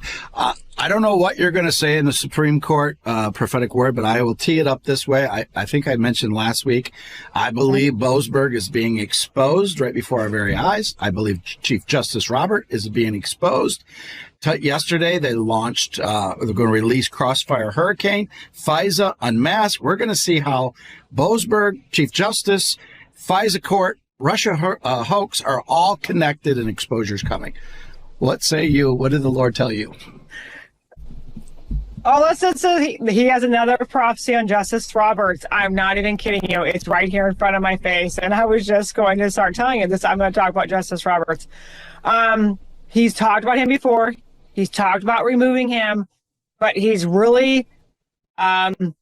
I don't know what you're going to say in the Supreme Court prophetic word, but I will tee it up this way. I think I mentioned last week, I believe Boasberg is being exposed right before our very eyes. I believe Chief Justice Robert is being exposed. Yesterday, they launched, they're going to release Crossfire Hurricane, FISA, Unmasked. We're going to see how Boasberg, Chief Justice, FISA Court, Russia hoax are all connected, and exposure's coming. What say you? What did the Lord tell you? Oh, listen, so he has another prophecy on Justice Roberts. I'm not even kidding you. It's right here in front of my face. And I was just going to start telling you this. I'm going to talk about Justice Roberts. He's talked about him before. He's talked about removing him. But he's really, I didn't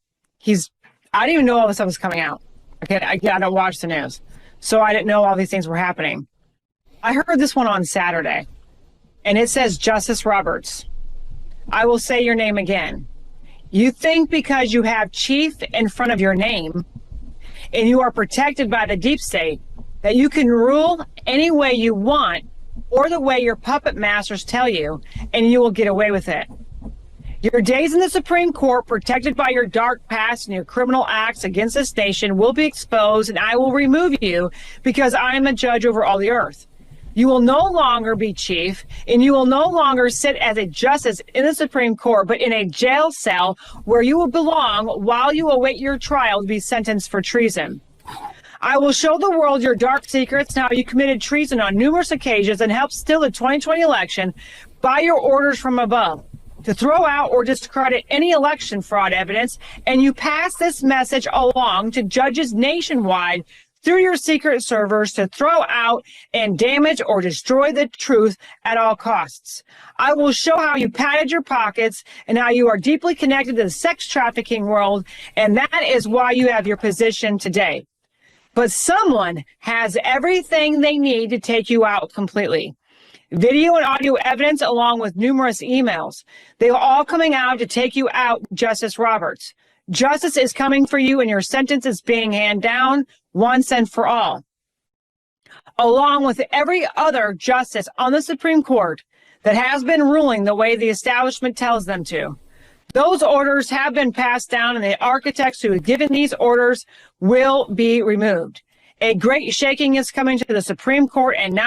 even know all this stuff was coming out. Okay, I don't watch the news. So I didn't know all these things were happening. I heard this one on Saturday. And it says, Justice Roberts, I will say your name again. You think because you have chief in front of your name and you are protected by the deep state that you can rule any way you want or the way your puppet masters tell you, and you will get away with it. Your days in the Supreme Court, protected by your dark past and your criminal acts against this nation, will be exposed, and I will remove you because I am a judge over all the earth. You will no longer be chief, and you will no longer sit as a justice in the Supreme Court, but in a jail cell where you will belong while you await your trial to be sentenced for treason. I will show the world your dark secrets, how you committed treason on numerous occasions and helped steal the 2020 election by your orders from above to throw out or discredit any election fraud evidence, and you pass this message along to judges nationwide through your secret servers to throw out and damage or destroy the truth at all costs. I will show how you padded your pockets and how you are deeply connected to the sex trafficking world, and that is why you have your position today. But someone has everything they need to take you out completely. Video and audio evidence along with numerous emails. They are all coming out to take you out, Justice Roberts. Justice is coming for you, and your sentence is being handed down once and for all. Along with every other justice on the Supreme Court that has been ruling the way the establishment tells them to. Those orders have been passed down, and the architects who have given these orders will be removed. A great shaking is coming to the Supreme Court, and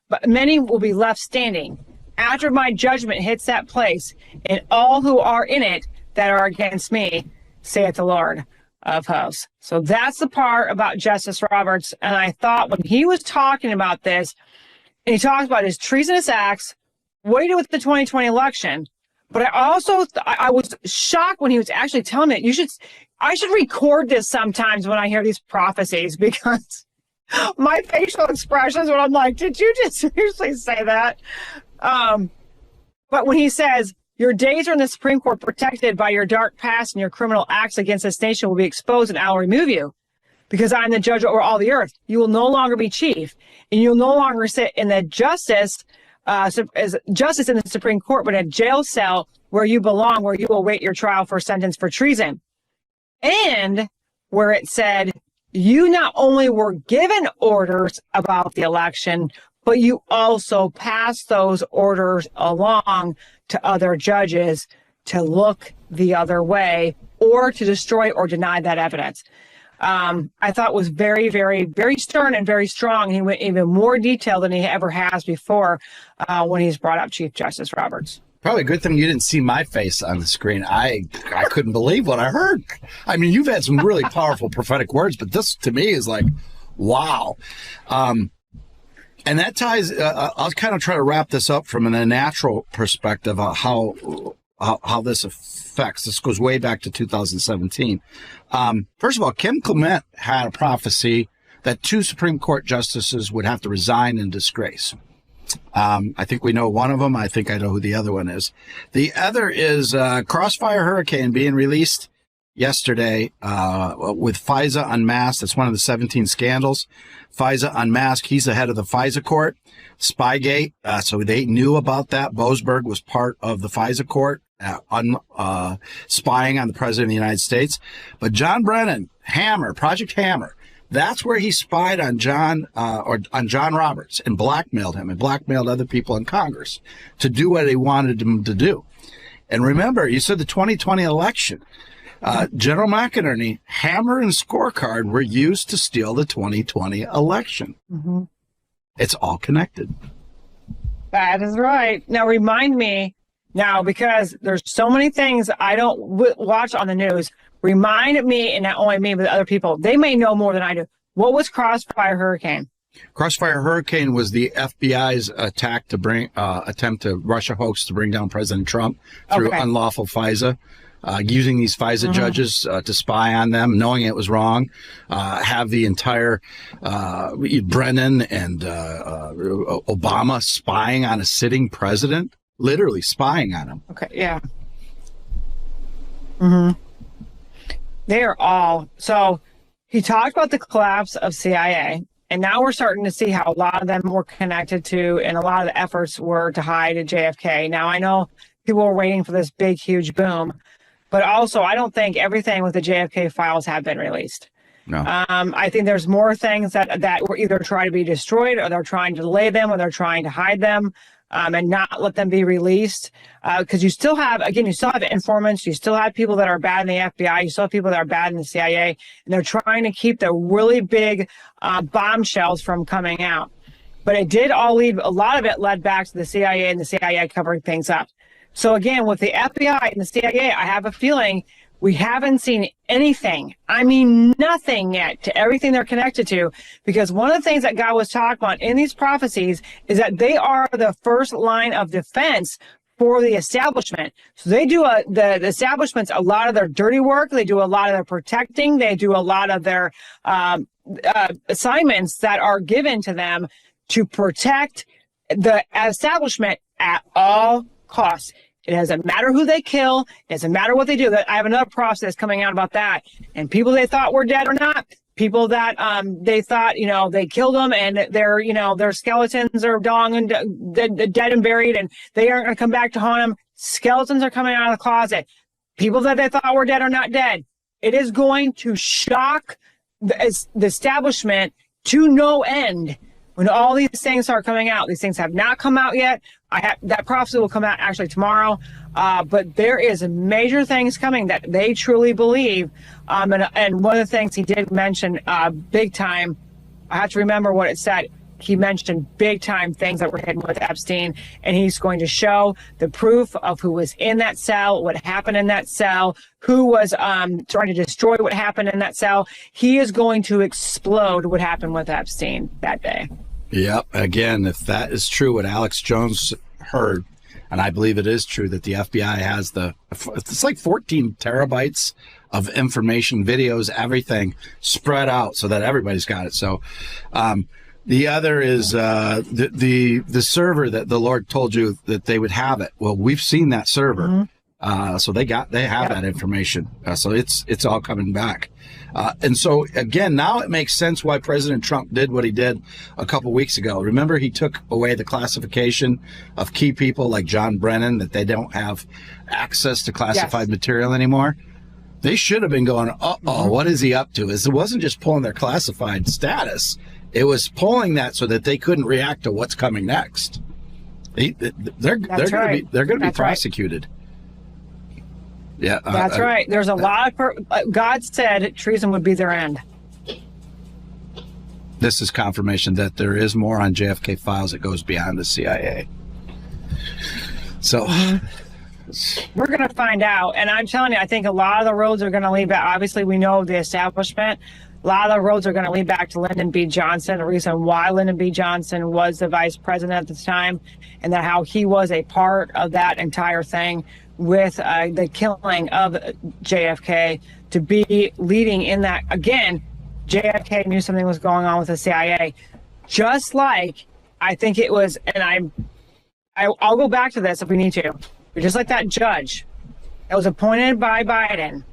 but many will be left standing after my judgment hits that place, and all who are in it that are against me, saith the Lord of hosts. So that's the part about Justice Roberts. And I thought when he was talking about this, and he talks about his treasonous acts, what do you do with the 2020 election? But I also, I was shocked when he was actually telling me that I should record this sometimes when I hear these prophecies, because my facial expressions when I'm like, did you just seriously say that? But when he says, your days are in the Supreme Court protected by your dark past, and your criminal acts against this nation will be exposed, and I'll remove you because I'm the judge over all the earth. You will no longer be chief, and you'll no longer sit in the justice as justice in the Supreme Court, but a jail cell where you belong, where you will await your trial for sentence for treason. And where it said, you not only were given orders about the election, but you also passed those orders along to other judges to look the other way or to destroy or deny that evidence. I thought was very, very, very stern and very strong. He went even more detailed than he ever has before when he's brought up Chief Justice Roberts. Probably a good thing you didn't see my face on the screen. I couldn't believe what I heard. I mean, you've had some really powerful prophetic words, but this to me is like, wow. And that ties, I'll kind of try to wrap this up from a natural perspective of how this affects. This goes way back to 2017. First of all, Kim Clement had a prophecy that 2 Supreme Court justices would have to resign in disgrace. I think we know one of them. I think I know who the other one is. The other is Crossfire Hurricane being released yesterday with FISA Unmasked. That's one of the 17 scandals. FISA Unmasked. He's the head of the FISA court. Spygate. So they knew about that. Boasberg was part of the FISA court, spying on the president of the United States. But John Brennan, Hammer, Project Hammer, that's where he spied on John Roberts and blackmailed him and blackmailed other people in Congress to do what he wanted him to do. And remember, you said the 2020 election. General McInerney, Hammer, and Scorecard were used to steal the 2020 election. Mm-hmm. It's all connected. That is right. Now, remind me now, because there's so many things I don't watch on the news. Remind me, and not only me, but other people. They may know more than I do. What was Crossfire Hurricane? Crossfire Hurricane was the FBI's attempt to Russia hoax to bring down President Trump through unlawful FISA. Using these FISA judges to spy on them, knowing it was wrong, have the entire Brennan and Obama spying on a sitting president, literally spying on him. Okay, yeah. Mm-hmm. They are all. So he talked about the collapse of CIA, and now we're starting to see how a lot of them were connected to, and a lot of the efforts were to hide JFK. Now, I know people were waiting for this big, huge boom. But also, I don't think everything with the JFK files have been released. No. I think there's more things that were either trying to be destroyed, or they're trying to delay them, or they're trying to hide them and not let them be released. Because you still have informants, you still have people that are bad in the FBI, you still have people that are bad in the CIA, and they're trying to keep the really big bombshells from coming out. But it did all lead, a lot of it led back to the CIA and the CIA covering things up. So again, with the FBI and the CIA, I have a feeling we haven't seen anything. I mean, nothing yet to everything they're connected to, because one of the things that God was talking about in these prophecies is that they are the first line of defense for the establishment. So they do the establishment's a lot of their dirty work. They do a lot of their protecting. They do a lot of their assignments that are given to them to protect the establishment at all costs. It doesn't matter who they kill. It doesn't matter what they do. I have another process coming out about that. And people they thought were dead or not, people that they thought, they killed them and their skeletons are dong and dead and buried, and they aren't going to come back to haunt them. Skeletons are coming out of the closet. People that they thought were dead are not dead. It is going to shock the establishment to no end when all these things are coming out. These things have not come out yet. That prophecy will come out actually tomorrow. But there is major things coming that they truly believe. And one of the things he did mention big time, I have to remember what it said. He mentioned big time things that were hidden with Epstein, and he's going to show the proof of who was in that cell, what happened in that cell, who was trying to destroy what happened in that cell. He is going to explode what happened with Epstein that day. Yep. Again, if that is true, what Alex Jones heard, And I believe it is true that the FBI has it's like 14 terabytes of information, videos, everything spread out so that everybody's got it. So, the other is the server that the Lord told you that they would have it. Well, we've seen that server. So they have that information. So it's all coming back. And so again, now it makes sense why President Trump did what he did a couple weeks ago. Remember, he took away the classification of key people like John Brennan, that they don't have access to classified material anymore. They should have been going, what is he up to? It wasn't just pulling their classified status. It was pulling that so that they couldn't react to what's coming next. They're going to be prosecuted. Yeah, that's right. There's a lot of God said treason would be their end. This is confirmation that there is more on JFK files that goes beyond the CIA. So we're going to find out. And I'm telling you, I think a lot of the roads are going to lead back. Obviously, we know the establishment. A lot of the roads are going to lead back to Lyndon B. Johnson. The reason why Lyndon B. Johnson was the vice president at the time, and that how he was a part of that entire thing with the killing of JFK, to be leading in that. Again, JFK knew something was going on with the CIA, just like I think it was, and I'll go back to this if we need to, but just like that judge that was appointed by Biden.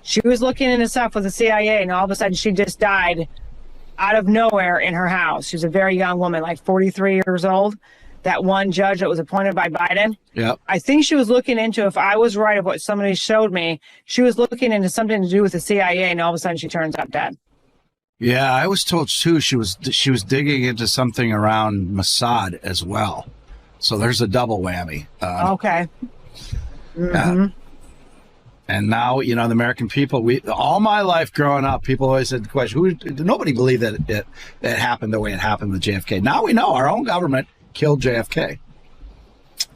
She was looking into stuff with the CIA, and all of a sudden she just died out of nowhere in her house. She was a very young woman, like 43 years old. That one judge that was appointed by Biden. Yeah. I think she was looking into, if I was right of what somebody showed me, she was looking into something to do with the CIA, and all of a sudden she turns up dead. Yeah, I was told too she was digging into something around Mossad as well. So there's a double whammy. Okay. Mm-hmm. And now, the American people, all my life growing up, people always had the question, nobody believed that it happened the way it happened with JFK. Now we know our own government killed JFK.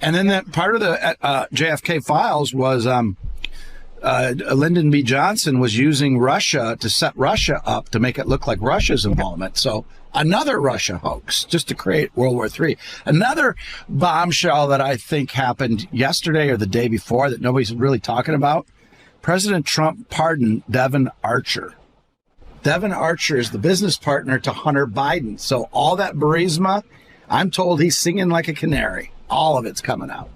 And then that part of the JFK files was Lyndon B. Johnson was using Russia to set Russia up to make it look like Russia's involvement. So another Russia hoax just to create World War III. Another bombshell that I think happened yesterday or the day before that nobody's really talking about. President Trump pardoned Devin Archer. Devin Archer is the business partner to Hunter Biden. So all that Burisma, I'm told he's singing like a canary. All of it's coming out.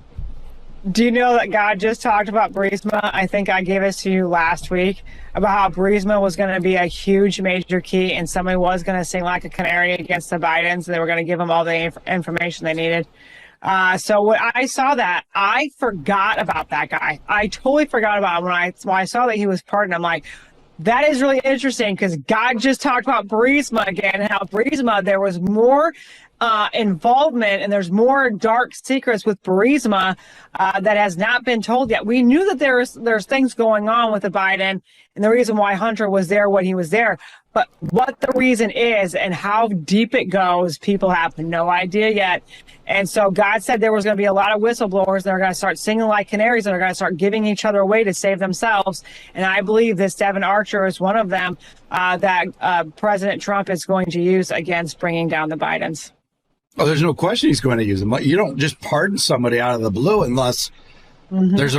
Do you know that God just talked about Burisma? I think I gave this to you last week about how Burisma was going to be a huge major key, and somebody was going to sing like a canary against the Bidens, and they were going to give them all the information they needed. So when I saw that, I forgot about that guy. I totally forgot about him. When I saw that he was pardoned, I'm like, that is really interesting, because God just talked about Burisma again, and how Burisma, there was more involvement, and there's more dark secrets with Burisma that has not been told yet. We knew that there's things going on with the Biden, and the reason why Hunter was there when he was there, but what the reason is and how deep it goes, people have no idea yet. And so God said there was going to be a lot of whistleblowers that are going to start singing like canaries, and are going to start giving each other away to save themselves. And I believe this Devin Archer is one of them that President Trump is going to use against bringing down the Bidens. Oh, there's no question he's going to use them. You don't just pardon somebody out of the blue unless there's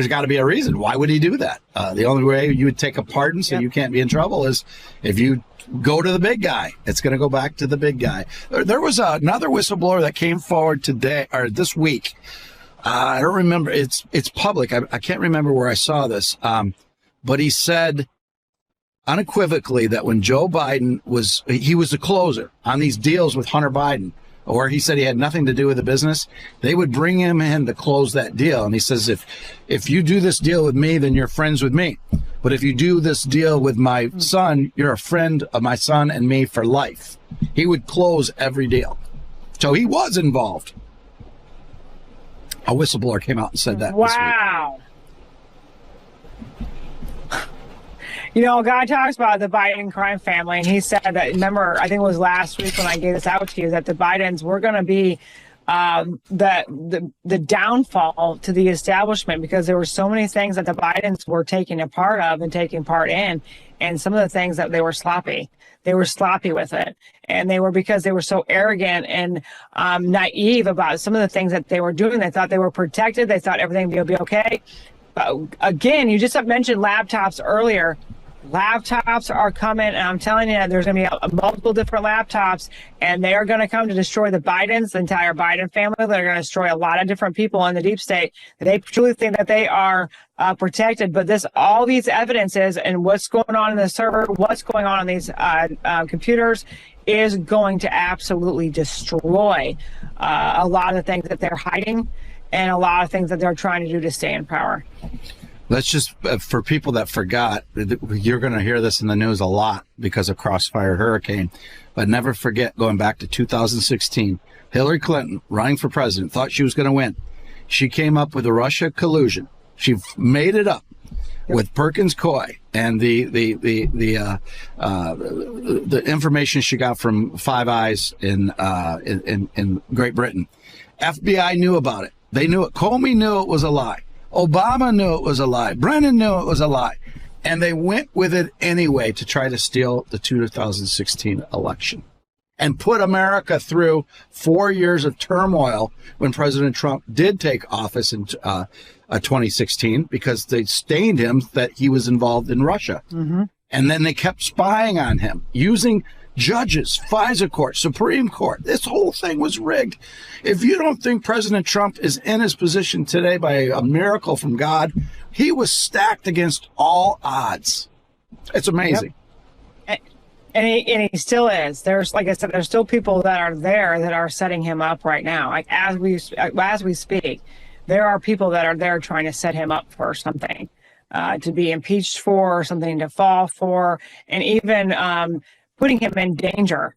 got to be a reason. Why would he do that? The only way you would take a pardon so you can't be in trouble is if you go to the big guy. It's going to go back to the big guy. There was another whistleblower that came forward today or this week. I don't remember. It's public. I can't remember where I saw this. But he said unequivocally that when Joe Biden was the closer on these deals with Hunter Biden, or he said he had nothing to do with the business, they would bring him in to close that deal. And he says, if you do this deal with me, then you're friends with me. But if you do this deal with my son, you're a friend of my son and me for life. He would close every deal. So he was involved. A whistleblower came out and said that. Wow. God talks about the Biden crime family, and he said that, remember, I think it was last week when I gave this out to you, that the Bidens were going to be the downfall to the establishment, because there were so many things that the Bidens were taking a part of and taking part in, and some of the things that they were sloppy. They were sloppy with it, and they were, because they were so arrogant and naive about some of the things that they were doing. They thought they were protected. They thought everything would be okay. Again, you just mentioned laptops earlier. Laptops are coming, and I'm telling you, there's going to be multiple different laptops, and they are going to come to destroy the Bidens, the entire Biden family. They're going to destroy a lot of different people in the deep state. They truly think that they are protected, but all these evidences and what's going on in the server, what's going on these computers, is going to absolutely destroy a lot of the things that they're hiding and a lot of things that they're trying to do to stay in power. Let's just, for people that forgot, you're going to hear this in the news a lot because of Crossfire Hurricane, but never forget, going back to 2016, Hillary Clinton, running for president, thought she was going to win. She came up with a Russia collusion. She made it up with Perkins Coie and the information she got from Five Eyes in Great Britain. FBI knew about it. They knew it. Comey knew it was a lie. Obama knew it was a lie. Brennan knew it was a lie. And they went with it anyway to try to steal the 2016 election and put America through 4 years of turmoil when President Trump did take office in 2016, because they stained him that he was involved in Russia. Mm-hmm. And then they kept spying on him using judges, FISA court, Supreme Court. This whole thing was rigged. If you don't think President Trump is in his position today by a miracle from God, he was stacked against all odds. It's amazing. Yep. And he still is. There's, like I said, there's still people that are there that are setting him up right now. Like as we speak, there are people that are there trying to set him up for something, to be impeached for, something to fall for, and even putting him in danger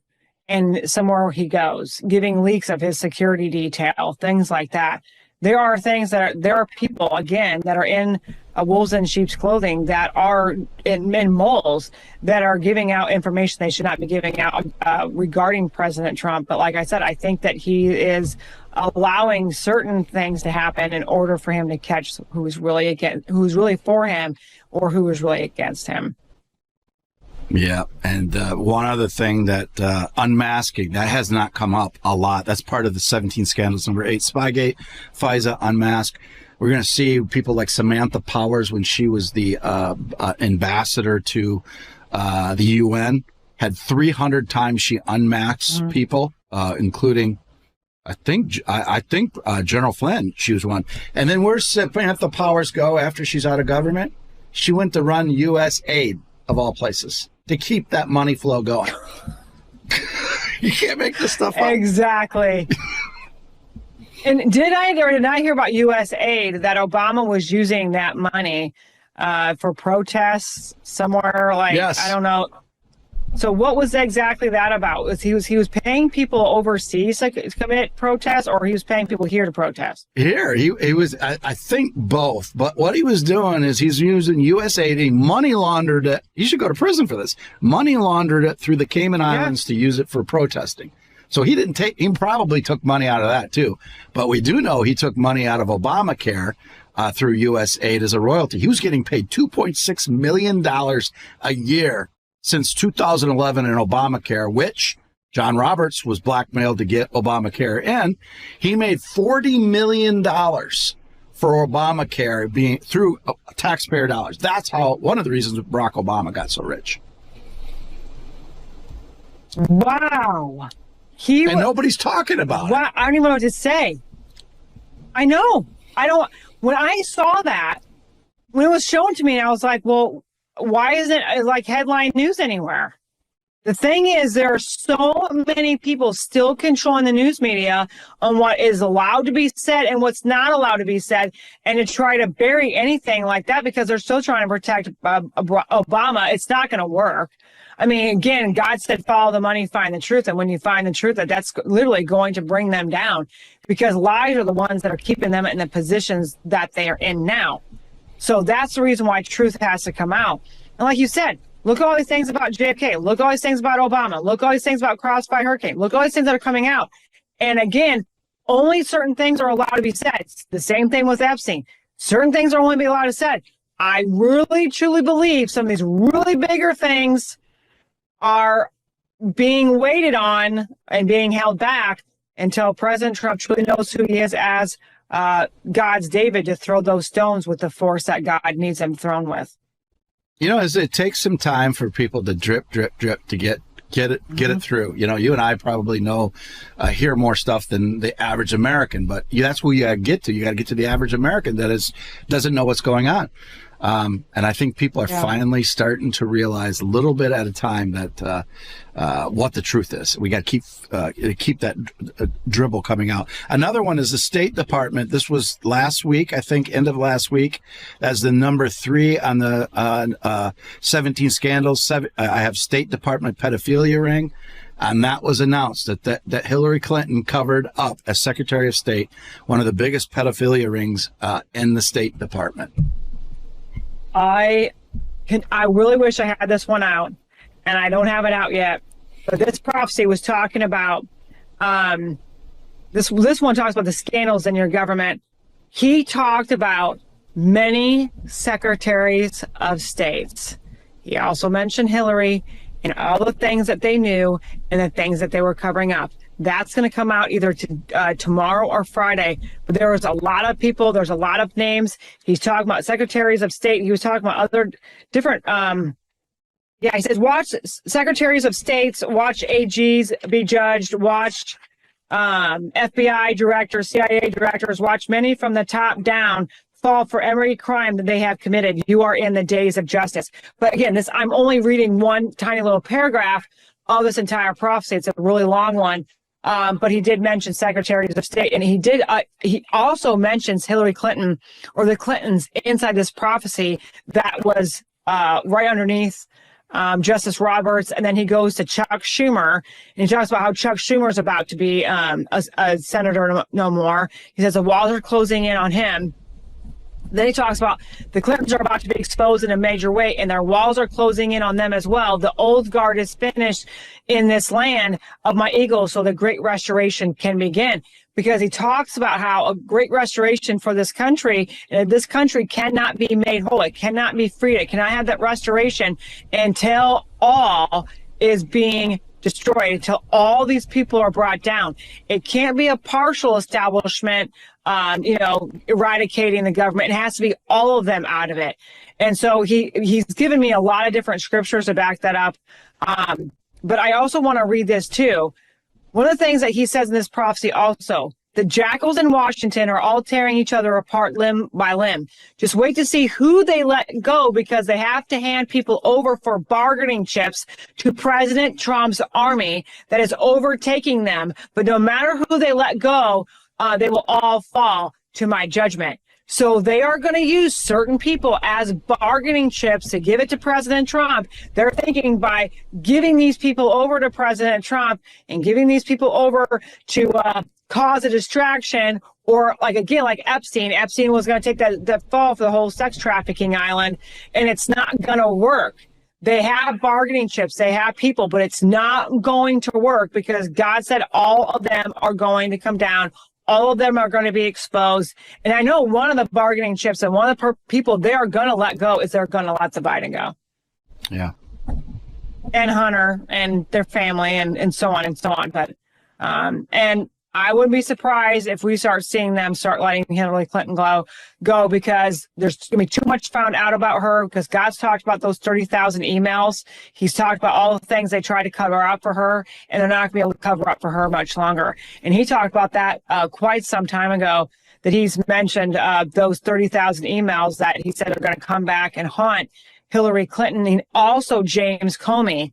and somewhere he goes, giving leaks of his security detail, things like that. There are things there are people, again, that are in wolves in sheep's clothing, that are in moles, that are giving out information they should not be giving out regarding President Trump. But like I said, I think that he is allowing certain things to happen in order for him to catch who's really for him or who is really against him. Yeah, and one other thing that unmasking, that has not come up a lot. That's part of the 17 scandals. Number 8, Spygate, FISA, unmask. We're going to see people like Samantha Powers, when she was the ambassador to the UN, had 300 times she unmasked people, including, I think General Flynn. She was one. And then where's Samantha Powers go after she's out of government? She went to run U.S. aid, of all places, to keep that money flow going. You can't make this stuff up. Exactly. And did I hear about U.S. aid, that Obama was using that money for protests somewhere? Like, yes. I don't know. So what was exactly that about? Was he was paying people overseas to commit protests, or he was paying people here to protest? Here, he was, I think both. But what he was doing is he's using U.S. aid. He money laundered it. He should go to prison for this. Money laundered it through the Cayman Islands to use it for protesting. So he probably took money out of that too. But we do know he took money out of Obamacare through U.S. aid as a royalty. He was getting paid $2.6 million a year since 2011 in Obamacare, which John Roberts was blackmailed to get Obamacare in. He made $40 million for Obamacare being through taxpayer dollars. That's how, one of the reasons Barack Obama got so rich. Wow. And nobody's talking about it. I don't even know what to say. I know. When I saw that, when it was shown to me, I was like, well, why isn't it like headline news anywhere? The thing is, there are so many people still controlling the news media on what is allowed to be said and what's not allowed to be said, and to try to bury anything like that because they're still trying to protect Obama. It's not going to work. I mean, again, God said, follow the money, find the truth. And when you find the truth, that's literally going to bring them down, because lies are the ones that are keeping them in the positions that they are in now. So that's the reason why truth has to come out. And like you said, look at all these things about JFK. Look at all these things about Obama. Look at all these things about Crossfire Hurricane. Look at all these things that are coming out. And again, only certain things are allowed to be said. It's the same thing with Epstein. Certain things are only be allowed to said. I really, truly believe some of these really bigger things are being waited on and being held back until President Trump truly knows who he is as God's David to throw those stones with the force that God needs him thrown with. You know, as it takes some time for people to drip to get it through. You know, you and I probably hear more stuff than the average American, but that's who you got to get to. You got to get to the average American that doesn't know what's going on. And I think people are finally starting to realize a little bit at a time that what the truth is. We got to keep that dribble coming out. Another one is the State Department. This was last week, I think, end of last week, as the number 3 on the 17 scandals. I have State Department pedophilia ring. And that was announced that Hillary Clinton covered up as Secretary of State one of the biggest pedophilia rings in the State Department. I really wish I had this one out, and I don't have it out yet. But this prophecy was talking about this one talks about the scandals in your government. He talked about many secretaries of states. He also mentioned Hillary and all the things that they knew and the things that they were covering up. That's going to come out either tomorrow or Friday. But there was a lot of people. There's a lot of names. He's talking about secretaries of state. He was talking about other different. He says, watch secretaries of states, watch AGs be judged, watch FBI directors, CIA directors, watch many from the top down fall for every crime that they have committed. You are in the days of justice. But again, I'm only reading one tiny little paragraph of this entire prophecy. It's a really long one. But he did mention secretaries of state, and he also mentions Hillary Clinton or the Clintons inside this prophecy that was right underneath Justice Roberts. And then he goes to Chuck Schumer, and he talks about how Chuck Schumer is about to be a senator no more. He says the walls are closing in on him. Then he talks about the Clintons are about to be exposed in a major way, and their walls are closing in on them as well. The old guard is finished in this land of my eagles, so the great restoration can begin. Because he talks about how a great restoration for this country cannot be made whole. It cannot be freed. It cannot have that restoration until all is being destroyed, until all these people are brought down. It can't be a partial establishment, eradicating the government. It has to be all of them out of it. And so he's given me a lot of different scriptures to back that up. But I also want to read this too. One of the things that he says in this prophecy also, the jackals in Washington are all tearing each other apart limb by limb. Just wait to see who they let go, because they have to hand people over for bargaining chips to President Trump's army that is overtaking them. But no matter who they let go, they will all fall to my judgment. So they are going to use certain people as bargaining chips to give it to President Trump. They're thinking by giving these people over to President Trump and giving these people over to cause a distraction, or like Epstein. Epstein was going to take that fall for the whole sex trafficking island, and it's not going to work. They have bargaining chips, they have people, but it's not going to work because God said all of them are going to come down. All of them are going to be exposed. And I know one of the bargaining chips and one of the people they are going to let go is they're going to let the Biden go. Yeah. And Hunter and their family and so on and so on. But, and I wouldn't be surprised if we start seeing them start letting Hillary Clinton go, because there's going to be too much found out about her, because God's talked about those 30,000 emails. He's talked about all the things they tried to cover up for her, and they're not going to be able to cover up for her much longer. And he talked about that quite some time ago, that he's mentioned those 30,000 emails that he said are going to come back and haunt Hillary Clinton, and also James Comey.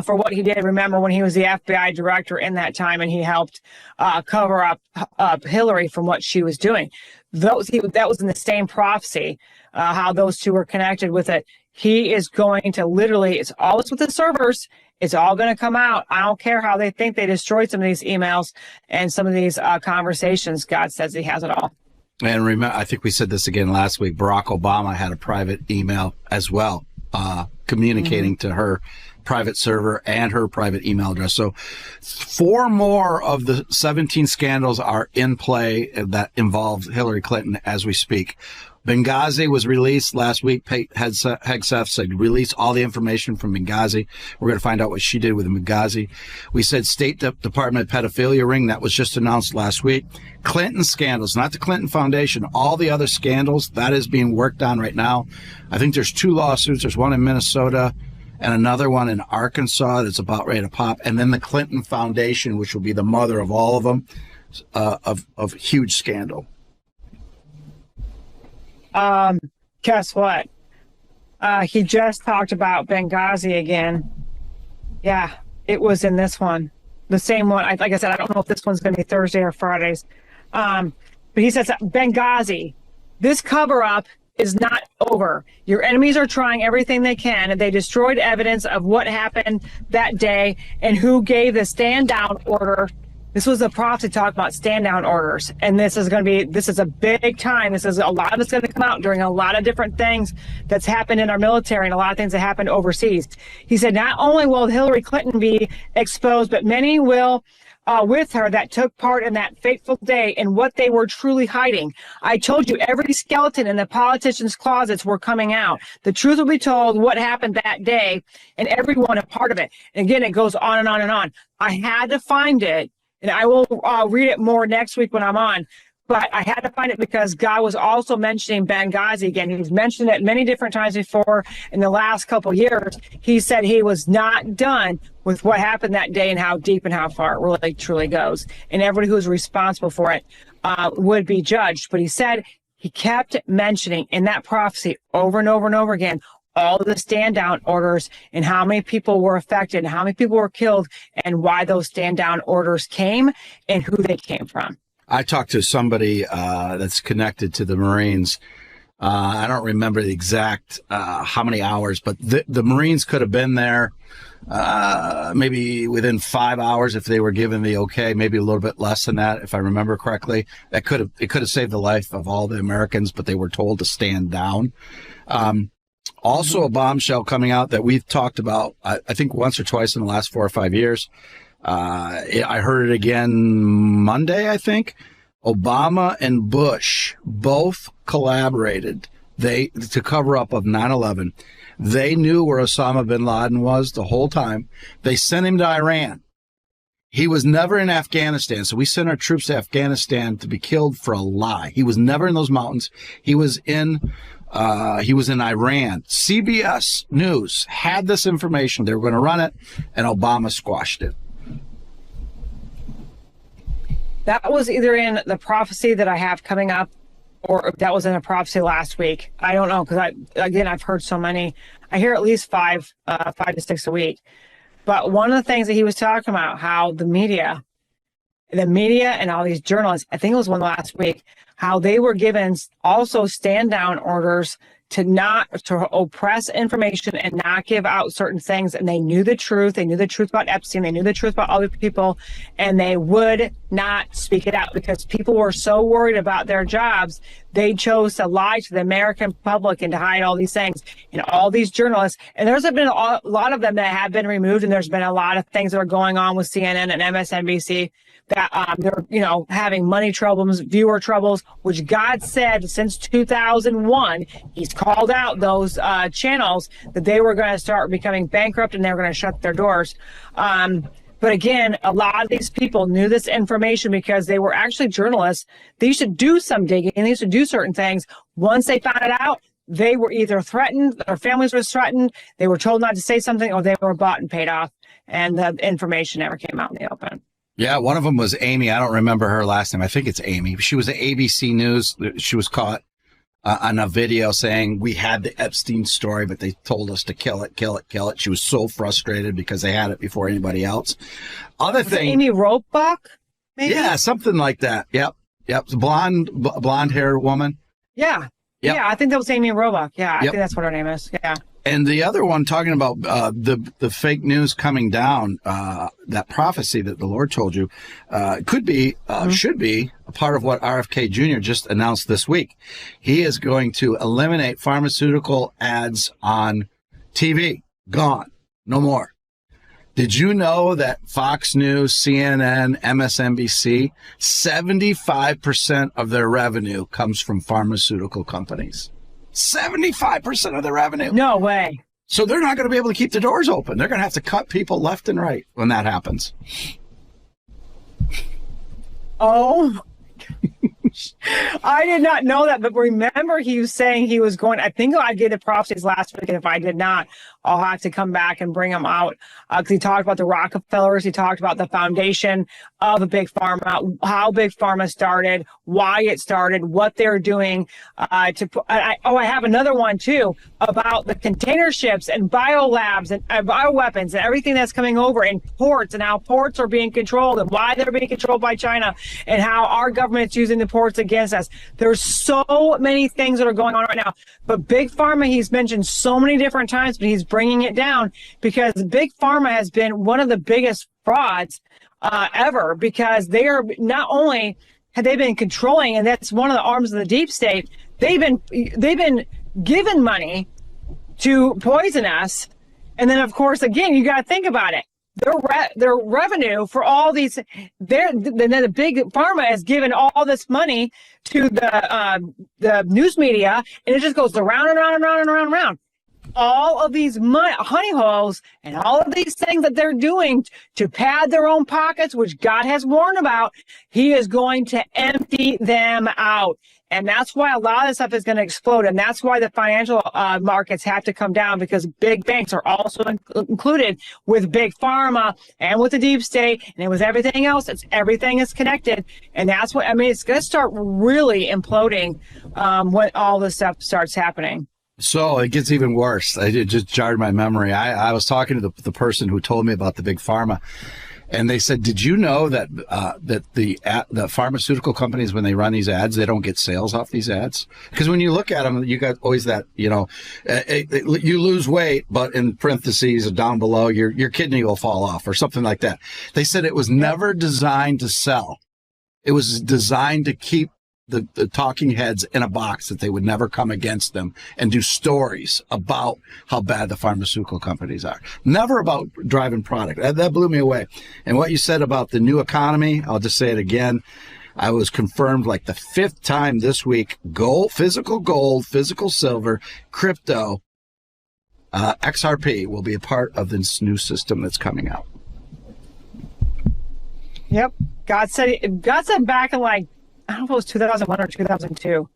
For what he did. Remember when he was the FBI director in that time, and he helped cover up Hillary from what she was doing. That was in the same prophecy, how those two were connected with it. He is going to literally, it's all with the servers. It's all going to come out. I don't care how they think they destroyed some of these emails and some of these conversations. God says he has it all. And remember, I think we said this again last week, Barack Obama had a private email as well, communicating to her private server and her private email address. So 4 more of the 17 scandals are in play that involve Hillary Clinton as we speak. Benghazi was released last week. Pete Hegseth said release all the information from Benghazi. We're going to find out what she did with Benghazi. We said State Department pedophilia ring. That was just announced last week. Clinton scandals, not the Clinton Foundation. All the other scandals, that is being worked on right now. I think there's 2 lawsuits. There's one in Minnesota and another one in Arkansas that's about ready to pop. And then the Clinton Foundation, which will be the mother of all of them, of huge scandal. Guess what? He just talked about Benghazi again. Yeah, it was in this one. The same one. Like I said, I don't know if this one's going to be Thursday or Fridays. But he says, Benghazi, this cover-up is not over. Your enemies are trying everything they can, and they destroyed evidence of what happened that day and who gave the stand-down order. This was a prophecy talk about stand-down orders, and this is a big time. This is a lot of it's going to come out during a lot of different things that's happened in our military and a lot of things that happened overseas. He said not only will Hillary Clinton be exposed, but many will with her that took part in that fateful day and what they were truly hiding. I told you every skeleton in the politicians' closets were coming out. The truth will be told what happened that day and everyone a part of it. And again, it goes on and on and on. I had to find it. And I will read it more next week when I'm on. But I had to find it because God was also mentioning Benghazi again. He's mentioned it many different times before in the last couple of years. He said he was not done with what happened that day and how deep and how far it really truly goes. And everybody who's responsible for it would be judged. But he said he kept mentioning in that prophecy over and over and over again all of the stand-down orders and how many people were affected and how many people were killed and why those stand-down orders came and who they came from. I talked to somebody that's connected to the Marines. I don't remember the exact how many hours, but the Marines could have been there maybe within 5 hours if they were given the okay, maybe a little bit less than that, if I remember correctly. It could have saved the life of all the Americans, but they were told to stand down. Also, a bombshell coming out that we've talked about, I think once or twice in the last 4 or 5 years. I heard it again Monday, I think. Obama and Bush both collaborated to cover up of 9/11. They knew where Osama bin Laden was the whole time. They sent him to Iran. He was never in Afghanistan, so we sent our troops to Afghanistan to be killed for a lie. He was never in those mountains. He was in Iran. CBS News had this information. They were going to run it, and Obama squashed it. That was either in the prophecy that I have coming up, or that was in a prophecy last week. I don't know, because I've heard so many. I hear at least 5 to 6 a week. But one of the things that he was talking about, how the media and all these journalists, I think it was one last week, how they were given also stand down orders to oppress information and not give out certain things. And they knew the truth. They knew the truth about Epstein. They knew the truth about other people, and they would not speak it out because people were so worried about their jobs. They chose to lie to the American public and to hide all these things. And all these journalists, and there's been a lot of them that have been removed, and there's been a lot of things that are going on with CNN and MSNBC that they're, having money troubles, viewer troubles, which God said since 2001, he's called out those channels that they were going to start becoming bankrupt and they were going to shut their doors. But again, a lot of these people knew this information because they were actually journalists. They used to do some digging and they used to do certain things. Once they found it out, they were either threatened, their families were threatened, they were told not to say something, or they were bought and paid off, and the information never came out in the open. Yeah, one of them was Amy. I don't remember her last name. I think it's Amy. She was at ABC News. She was caught on a video saying we had the Epstein story, but they told us to kill it, kill it, kill it. She was so frustrated because they had it before anybody else. Other thing, Amy Roebuck, maybe? Yeah, something like that. Yep. It's a blonde haired woman. Yeah. Yep. Yeah, I think that was Amy Roebuck. Yeah, I think that's what her name is. Yeah. And the other one, talking about the fake news coming down, that prophecy that the Lord told you, should be a part of what RFK Jr. just announced this week. He is going to eliminate pharmaceutical ads on TV. Gone. No more. Did you know that Fox News, CNN, MSNBC, 75% of their revenue comes from pharmaceutical companies? 75% of their revenue. No way. So they're not going to be able to keep the doors open. They're going to have to cut people left and right when that happens. Oh, I did not know that, but remember he was saying he was going, I think I gave the prophecies last week, and if I did not, I'll have to come back and bring them out, because he talked about the Rockefellers, he talked about the foundation of a big pharma, how big pharma started, why it started, what they're doing I have another one too about the container ships and biolabs and bioweapons and everything that's coming over, and ports, and how ports are being controlled and why they're being controlled by China, and how our government's using the ports against us. There's so many things that are going on right now, but big pharma he's mentioned so many different times, but he's bringing it down because big pharma has been one of the biggest frauds ever, because they are not only have they been controlling, and that's one of the arms of the deep state, they've been given money to poison us. And then, of course, again, you got to think about it. Their revenue for all these, the big pharma has given all this money to the news media, and it just goes around and around and around and around and around. All of these honey holes and all of these things that they're doing to pad their own pockets, which God has warned about, he is going to empty them out. And that's why a lot of this stuff is going to explode. And that's why the financial markets have to come down, because big banks are also included with big pharma and with the deep state and with everything else. Everything is connected. And that's what, I mean, it's going to start really imploding when all this stuff starts happening. So it gets even worse. It just jarred my memory. I was talking to the person who told me about the big pharma, and they said, "Did you know that the pharmaceutical companies, when they run these ads, they don't get sales off these ads? Because when you look at them, you got always that, you lose weight, but in parentheses down below, your kidney will fall off or something like that." They said it was never designed to sell. It was designed to keep the talking heads in a box, that they would never come against them and do stories about how bad the pharmaceutical companies are. Never about driving product. That blew me away. And what you said about the new economy, I'll just say it again. I was confirmed like the 5th time this week. Gold, physical silver, crypto, XRP will be a part of this new system that's coming out. Yep. God said back in I don't know if it was 2001 or 2002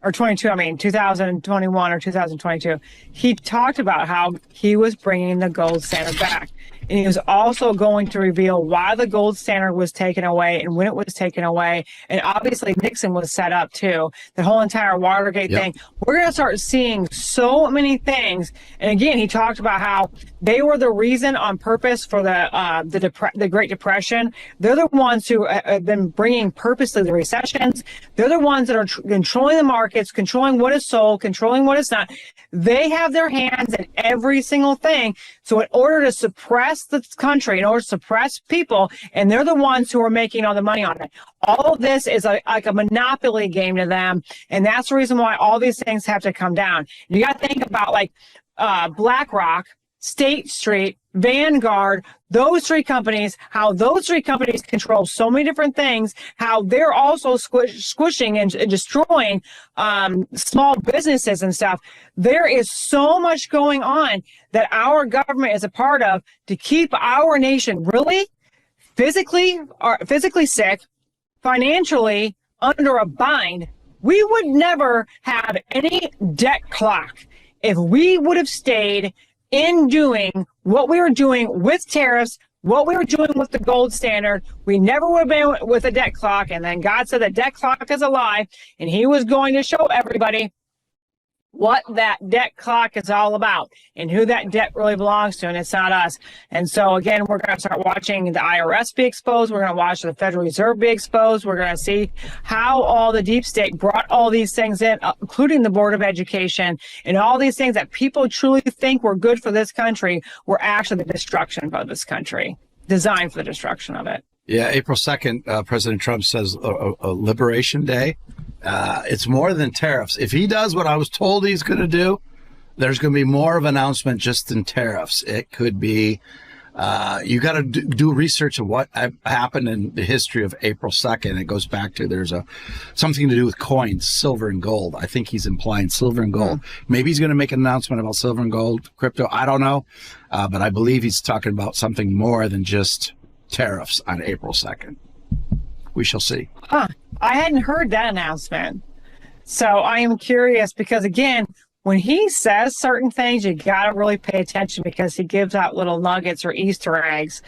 or 22. I mean, 2021 or 2022. He talked about how he was bringing the gold standard back. And he was also going to reveal why the gold standard was taken away and when it was taken away. And obviously Nixon was set up too. The whole entire Watergate thing. We're going to start seeing so many things. And again, he talked about how they were the reason on purpose for the Great Depression. They're the ones who have been bringing purposely the recessions. They're the ones that are controlling the markets, controlling what is sold, controlling what is not. They have their hands in every single thing. So in order to suppress the country, in order to suppress people, and they're the ones who are making all the money on it. All of this is like a monopoly game to them, and that's the reason why all these things have to come down. You got to think about BlackRock, State Street, Vanguard, those three companies, how those three companies control so many different things, how they're also squishing and destroying small businesses and stuff. There is so much going on that our government is a part of to keep our nation really physically sick, financially under a bind. We would never have any debt clock if we would have stayed in doing what we were doing with tariffs, what we were doing with the gold standard. We never would have been with a debt clock. And then God said the debt clock is a lie, and he was going to show everybody what that debt clock is all about and who that debt really belongs to, and it's not us. And so again, we're going to start watching the IRS be exposed. We're going to watch the Federal Reserve be exposed. We're going to see how all the deep state brought all these things in, including the Board of Education, and all these things that people truly think were good for this country were actually the destruction of this country, designed for the destruction of it. Yeah, April 2nd, President Trump says a Liberation Day. It's more than tariffs. If he does what I was told he's going to do, there's going to be more of an announcement just than tariffs. It could be You got to do research of what happened in the history of April 2nd. It goes back to there's something to do with coins, silver and gold. I think he's implying silver and gold. Maybe he's going to make an announcement about silver and gold crypto. I don't know. But I believe he's talking about something more than just tariffs on April 2nd. We shall see. Huh. I hadn't heard that announcement. So I am curious because, again, when he says certain things, you got to really pay attention because he gives out little nuggets or Easter eggs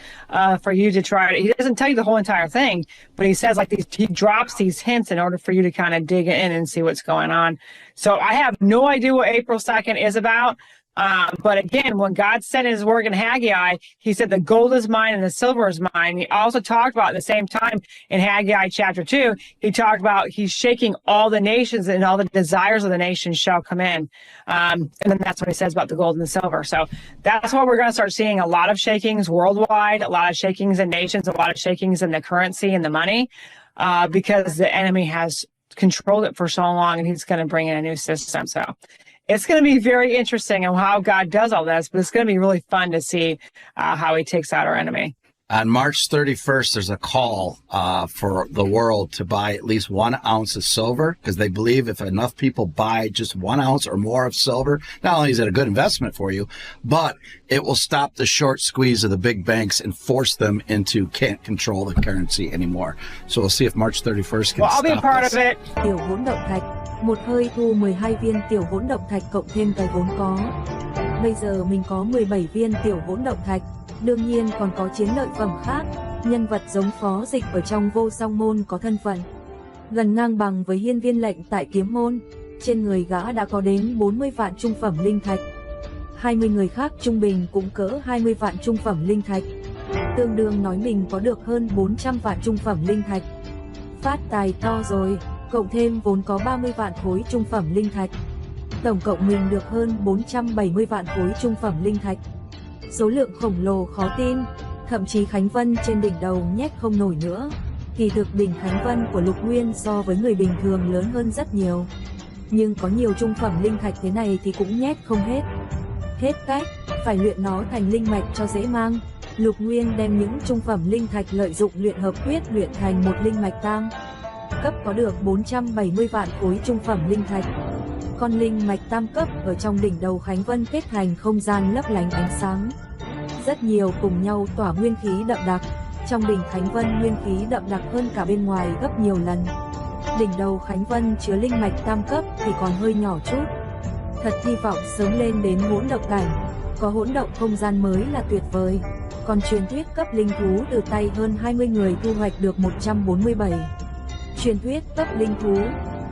for you to try it. He doesn't tell you the whole entire thing, but he says like these, he drops these hints in order for you to kind of dig in and see what's going on. So I have no idea what April 2nd is about. But again, when God said in his word in Haggai, he said the gold is mine and the silver is mine. He also talked about at the same time in Haggai chapter 2, he talked about he's shaking all the nations and all the desires of the nations shall come in. And then that's what he says about the gold and the silver. So that's why we're going to start seeing a lot of shakings worldwide, a lot of shakings in nations, a lot of shakings in the currency and the money, because the enemy has controlled it for so long and he's going to bring in a new system. So it's going to be very interesting on how God does all this, but it's going to be really fun to see how he takes out our enemy. On March 31st, there's a call for the world to buy at least 1 ounce of silver because they believe if enough people buy just 1 ounce or more of silver, not only is it a good investment for you, but it will stop the short squeeze of the big banks and force them into can't control the currency anymore. So we'll see if March 31st can Well, I'll stop be a part this. of it. Tiểu hỗn động thạch, một hơi thu 12 viên tiểu hỗn động thạch cộng thêm cái vốn có. Bây giờ mình có 17 viên tiểu hỗn động thạch, đương nhiên còn có chiến lợi phẩm khác, nhân vật giống phó dịch ở trong vô song môn có thân phận gần ngang bằng với hiên viên lệnh tại kiếm môn. Trên người gã đã có đến 40 vạn trung phẩm linh thạch. 20 người khác trung bình cũng cỡ 20 vạn trung phẩm linh thạch. Tương đương nói mình có được hơn 400 vạn trung phẩm linh thạch. Phát tài to rồi, cộng thêm vốn có 30 vạn khối trung phẩm linh thạch. Tổng cộng mình được hơn 470 vạn khối trung phẩm linh thạch. Số lượng khổng lồ khó tin, thậm chí Khánh Vân trên đỉnh đầu nhét không nổi nữa. Kỳ thực đỉnh Khánh Vân của Lục Nguyên so với người bình thường lớn hơn rất nhiều. Nhưng có nhiều trung phẩm linh thạch thế này thì cũng nhét không hết. Hết cách, phải luyện nó thành linh mạch cho dễ mang. Lục Nguyên đem những trung phẩm linh thạch lợi dụng luyện hợp quyết luyện thành một linh mạch tam cấp có được 470 vạn khối trung phẩm linh thạch. Con linh mạch tam cấp ở trong đỉnh đầu Khánh Vân kết thành không gian lấp lánh ánh sáng. Rất nhiều cùng nhau tỏa nguyên khí đậm đặc. Trong đỉnh Khánh Vân nguyên khí đậm đặc hơn cả bên ngoài gấp nhiều lần. Đỉnh đầu Khánh Vân chứa linh mạch tam cấp thì còn hơi nhỏ chút. Thật hy vọng sớm lên đến hỗn động cảnh. Có hỗn động không gian mới là tuyệt vời. Còn truyền thuyết cấp linh thú từ tay hơn 20 người thu hoạch được 147. Truyền thuyết cấp linh thú,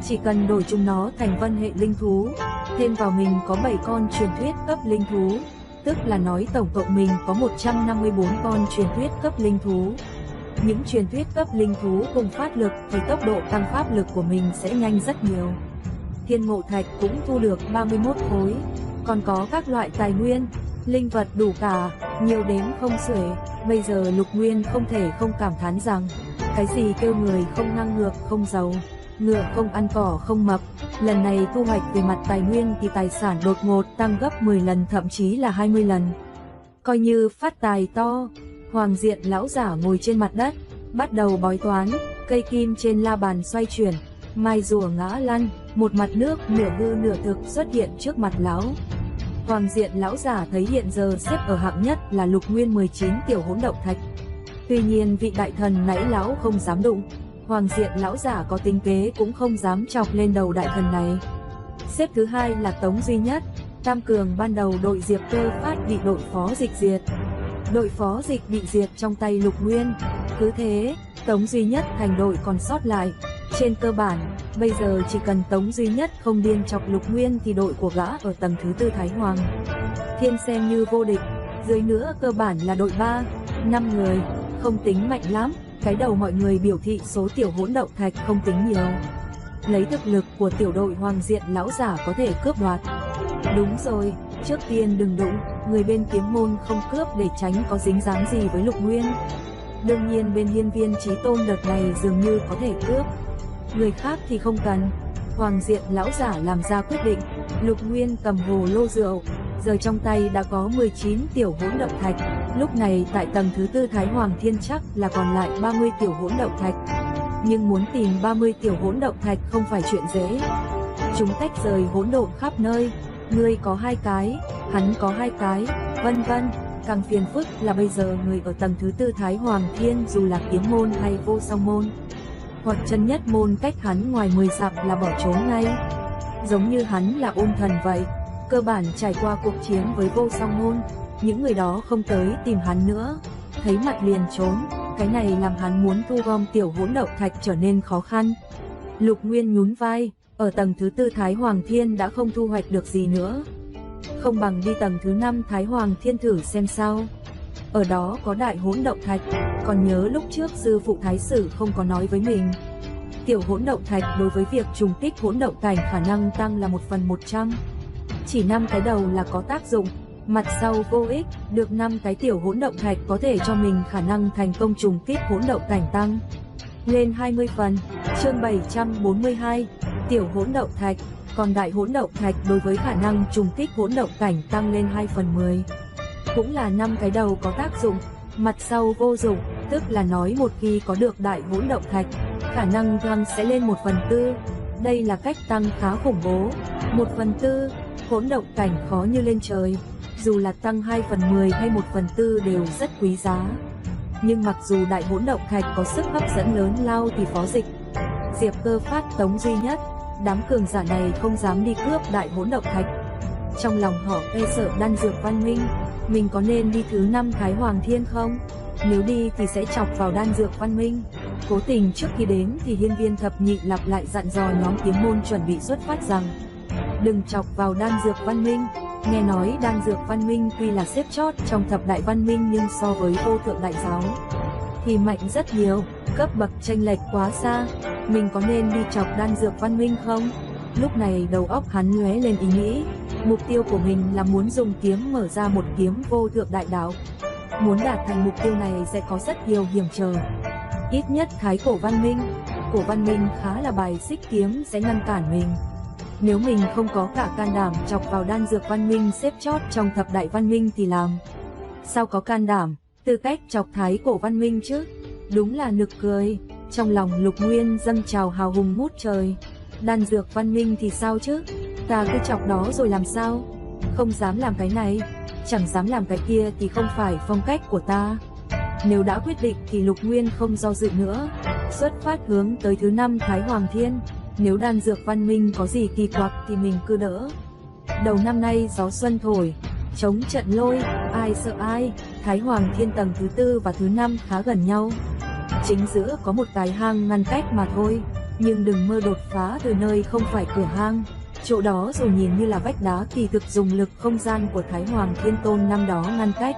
chỉ cần đổi chúng nó thành vân hệ linh thú, thêm vào mình có 7 con truyền thuyết cấp linh thú, tức là nói tổng cộng mình có 154 con truyền thuyết cấp linh thú. Những truyền thuyết cấp linh thú cùng phát lực thì tốc độ tăng pháp lực của mình sẽ nhanh rất nhiều. Thiên mộ thạch cũng thu được 31 khối, còn có các loại tài nguyên, linh vật đủ cả, nhiều đếm không xuể. Bây giờ Lục Nguyên không thể không cảm thán rằng, cái gì kêu người không năng ngược không giàu, ngựa không ăn cỏ không mập. Lần này thu hoạch về mặt tài nguyên thì tài sản đột ngột tăng gấp 10 lần thậm chí là 20 lần. Coi như phát tài to. Hoàng diện lão giả ngồi trên mặt đất, bắt đầu bói toán, cây kim trên la bàn xoay chuyển, mai rùa ngã lăn, một mặt nước nửa hư nửa thực xuất hiện trước mặt lão. Hoàng diện lão giả thấy hiện giờ xếp ở hạng nhất là Lục Nguyên 19 tiểu hỗn động thạch. Tuy nhiên vị đại thần nãy lão không dám đụng. Hoàng diện lão giả có tính kế cũng không dám chọc lên đầu đại thần này. Xếp thứ hai là Tống Duy Nhất. Tam cường ban đầu đội Diệp Cơ Phát bị đội phó dịch diệt. Đội phó dịch bị diệt trong tay Lục Nguyên. Cứ thế, Tống Duy Nhất thành đội còn sót lại. Trên cơ bản, bây giờ chỉ cần Tống Duy Nhất không điên chọc Lục Nguyên thì đội của gã ở tầng thứ tư Thái Hoàng Thiên xem như vô địch. Dưới nữa cơ bản là đội 3, 5 người, không tính mạnh lắm. Cái đầu mọi người biểu thị số tiểu hỗn động thạch không tính nhiều. Lấy thực lực của tiểu đội Hoàng diện lão giả có thể cướp đoạt. Đúng rồi, trước tiên đừng đụng, người bên kiếm môn không cướp để tránh có dính dáng gì với Lục Nguyên. Đương nhiên bên hiên viên chí tôn đợt này dường như có thể cướp. Người khác thì không cần. Hoàng diện lão giả làm ra quyết định. Lục Nguyên cầm hồ lô rượu, giờ trong tay đã có 19 tiểu hỗn động thạch. Lúc này tại tầng thứ tư Thái Hoàng Thiên chắc là còn lại 30 tiểu hỗn động thạch. Nhưng muốn tìm 30 tiểu hỗn động thạch không phải chuyện dễ. Chúng tách rời hỗn độn khắp nơi, ngươi có 2 cái, hắn có 2 cái, vân vân. Càng phiền phức là bây giờ người ở tầng thứ tư Thái Hoàng Thiên dù là kiếm môn hay vô song môn, hoặc chân nhất môn cách hắn ngoài 10 dặm là bỏ trốn ngay. Giống như hắn là ôn thần vậy, cơ bản trải qua cuộc chiến với vô song môn, những người đó không tới tìm hắn nữa, thấy mặt liền trốn. Cái này làm hắn muốn thu gom tiểu hỗn động thạch trở nên khó khăn. Lục Nguyên nhún vai, ở tầng thứ tư Thái Hoàng Thiên đã không thu hoạch được gì nữa, không bằng đi tầng thứ 5 Thái Hoàng Thiên thử xem sao. Ở đó có đại hỗn động thạch, còn nhớ lúc trước sư phụ Thái Sử không có nói với mình, tiểu hỗn động thạch đối với việc trùng kích hỗn động cảnh khả năng tăng là 1/100. Chỉ 5 cái đầu là có tác dụng, mặt sau vô ích, được 5 cái tiểu hỗn động thạch có thể cho mình khả năng thành công trùng kích hỗn động cảnh tăng lên 20 phần. Chương 742, tiểu hỗn động thạch, còn đại hỗn động thạch đối với khả năng trùng kích hỗn động cảnh tăng lên 2/10. Cũng là 5 cái đầu có tác dụng, mặt sau vô dụng, tức là nói một khi có được đại hỗn động thạch, khả năng tăng sẽ lên 1/4. Đây là cách tăng khá khủng bố. 1/4, hỗn động cảnh khó như lên trời, dù là tăng 2/10 hay 1/4 đều rất quý giá. Nhưng mặc dù đại hỗn động thạch có sức hấp dẫn lớn lao thì Phó Dịch, Diệp Cơ phát tống duy nhất, đám cường giả này không dám đi cướp đại hỗn động thạch. Trong lòng họ e sợ đan dược văn minh, mình có nên đi thứ 5 Thái Hoàng Thiên không? Nếu đi thì sẽ chọc vào đan dược văn minh. Cố tình trước khi đến thì hiên viên thập nhị lặp lại dặn dò nhóm kiếm môn chuẩn bị xuất phát rằng đừng chọc vào đan dược văn minh. Nghe nói đan dược văn minh tuy là xếp chót trong thập đại văn minh nhưng so với vô thượng đại giáo thì mạnh rất nhiều, cấp bậc chênh lệch quá xa. Mình có nên đi chọc đan dược văn minh không? Lúc này đầu óc hắn lóe lên ý nghĩ, mục tiêu của mình là muốn dùng kiếm mở ra một kiếm vô thượng đại đạo. Muốn đạt thành mục tiêu này sẽ có rất nhiều hiểm trở. Ít nhất thái cổ văn minh khá là bài xích kiếm sẽ ngăn cản mình. Nếu mình không có cả can đảm chọc vào đan dược văn minh xếp chót trong thập đại văn minh thì làm sao có can đảm, tư cách chọc thái cổ văn minh chứ? Đúng là nực cười. Trong lòng Lục Nguyên dâng trào hào hùng ngút trời. Đan dược văn minh thì sao chứ? Ta cứ chọc đó rồi làm sao? Không dám làm cái này, chẳng dám làm cái kia thì không phải phong cách của ta. Nếu đã quyết định thì Lục Nguyên không do dự nữa, xuất phát hướng tới thứ 5 Thái Hoàng Thiên. Nếu đan dược văn minh có gì kỳ quặc thì mình cứ đỡ. Đầu năm nay gió xuân thổi, chống trận lôi, ai sợ ai. Thái Hoàng Thiên tầng thứ 4 và thứ 5 khá gần nhau, chính giữa có một cái hang ngăn cách mà thôi. Nhưng đừng mơ đột phá từ nơi không phải cửa hang. Chỗ đó dù nhìn như là vách đá kỳ thực dùng lực không gian của Thái Hoàng Thiên Tôn năm đó ngăn cách,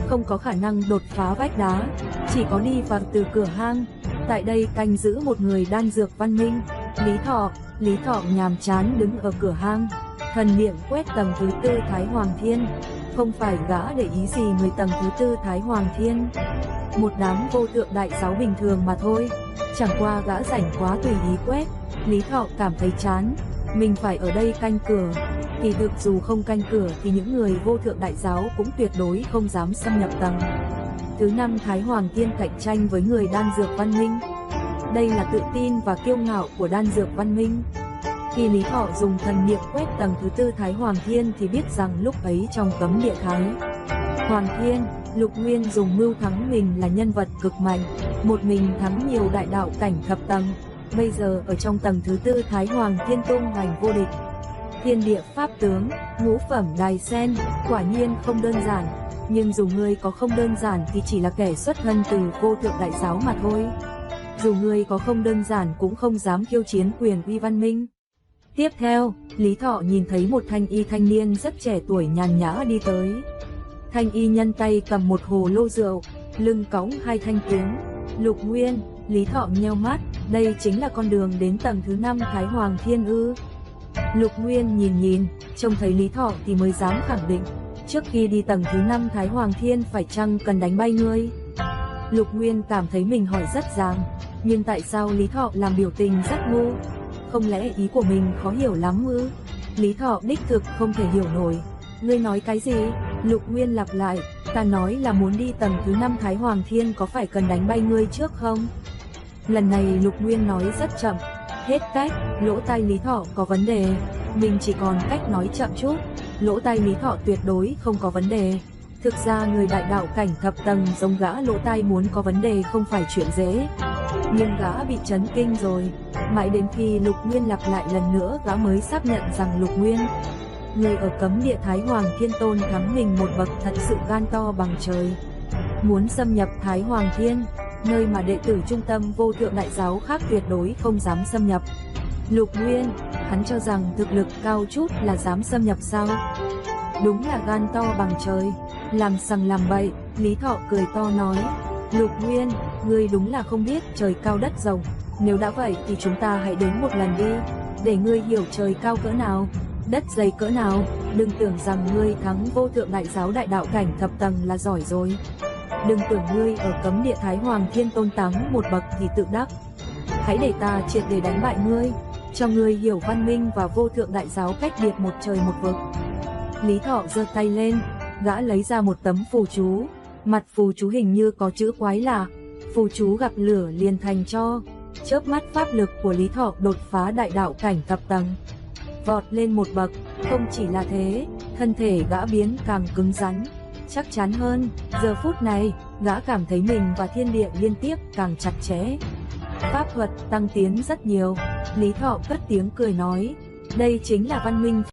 không có khả năng đột phá vách đá, chỉ có đi vào từ cửa hang. Tại đây canh giữ một người đan dược văn minh, Lý Thọ nhàm chán đứng ở cửa hang, thần niệm quét tầng thứ 4 Thái Hoàng Thiên. Không phải gã để ý gì người tầng thứ 4 Thái Hoàng Thiên, một đám vô thượng đại giáo bình thường mà thôi. Chẳng qua gã rảnh quá tùy ý quét. Lý Thọ cảm thấy chán, mình phải ở đây canh cửa. Kỳ thực dù không canh cửa thì những người vô thượng đại giáo cũng tuyệt đối không dám xâm nhập tầng thứ 5 Thái Hoàng Thiên cạnh tranh với người đan dược văn minh. Đây là tự tin và kiêu ngạo của đan dược văn minh. Khi Lý Thọ dùng thần niệm quét tầng thứ 4 Thái Hoàng Thiên thì biết rằng lúc ấy trong cấm địa Thái Hoàng Thiên, Lục Nguyên dùng mưu thắng mình là nhân vật cực mạnh, một mình thắng nhiều đại đạo cảnh thập tầng. Bây giờ ở trong tầng thứ 4 Thái Hoàng Thiên tung hoành vô địch, thiên địa pháp tướng, ngũ phẩm đài sen, quả nhiên không đơn giản. Nhưng dù ngươi có không đơn giản thì chỉ là kẻ xuất thân từ vô thượng đại giáo mà thôi. Dù ngươi có không đơn giản cũng không dám khiêu chiến quyền uy văn minh. Tiếp theo, Lý Thọ nhìn thấy một thanh y thanh niên rất trẻ tuổi nhàn nhã đi tới. Thanh y nhân tay cầm một hồ lô rượu, lưng cõng 2 thanh kiếm. Lục Nguyên, Lý Thọ nheo mắt, đây chính là con đường đến tầng thứ 5 Thái Hoàng Thiên ư? Lục Nguyên nhìn, trông thấy Lý Thọ thì mới dám khẳng định, trước khi đi tầng thứ 5 Thái Hoàng Thiên phải chăng cần đánh bay ngươi? Lục Nguyên cảm thấy mình hỏi rất dàng, nhưng tại sao Lý Thọ làm biểu tình rất ngu? Không lẽ ý của mình khó hiểu lắm ư? Lý Thọ đích thực không thể hiểu nổi, Ngươi nói cái gì? Lục Nguyên lặp lại, ta nói là muốn đi tầng thứ 5 Thái Hoàng Thiên, có phải cần đánh bay ngươi trước không? Lần này Lục Nguyên nói rất chậm, hết cách, lỗ tai Lý Thọ có vấn đề, mình chỉ còn cách nói chậm chút, lỗ tai Lý Thọ tuyệt đối không có vấn đề. Thực ra người đại đạo cảnh thập tầng giống gã lỗ tai muốn có vấn đề không phải chuyện dễ. Nhưng gã bị chấn kinh rồi, mãi đến khi Lục Nguyên lặp lại lần nữa gã mới xác nhận rằng Lục Nguyên, người ở cấm địa Thái Hoàng Thiên Tôn thắng mình một bậc, thật sự gan to bằng trời. Muốn xâm nhập Thái Hoàng Thiên, nơi mà đệ tử trung tâm vô thượng đại giáo khác tuyệt đối không dám xâm nhập. Lục Nguyên, hắn cho rằng thực lực cao chút là dám xâm nhập sao? Đúng là gan to bằng trời, làm sằng làm bậy. Lý Thọ cười to nói, Lục Nguyên, ngươi đúng là không biết trời cao đất rộng, nếu đã vậy thì chúng ta hãy đến một lần đi, để ngươi hiểu trời cao cỡ nào, đất dày cỡ nào, đừng tưởng rằng ngươi thắng vô thượng đại giáo đại đạo cảnh thập tầng là giỏi rồi. Đừng tưởng ngươi ở cấm địa Thái Hoàng Thiên Tôn thắng một bậc thì tự đắc. Hãy để ta triệt để đánh bại ngươi, cho ngươi hiểu văn minh và vô thượng đại giáo cách biệt một trời một vực. Lý Thọ giơ tay lên, gã lấy ra một tấm phù chú, mặt phù chú hình như có chữ quái lạ, phù chú gặp lửa liền thành tro. Chớp mắt pháp lực của Lý Thọ đột phá đại đạo cảnh thập tầng, vọt lên một bậc. Không chỉ là thế, thân thể gã biến càng cứng rắn, chắc chắn hơn. Giờ phút này, gã cảm thấy mình và thiên địa liên tiếp càng chặt chẽ, pháp thuật tăng tiến rất nhiều. Lý Thọ cất tiếng cười nói, đây chính là văn minh.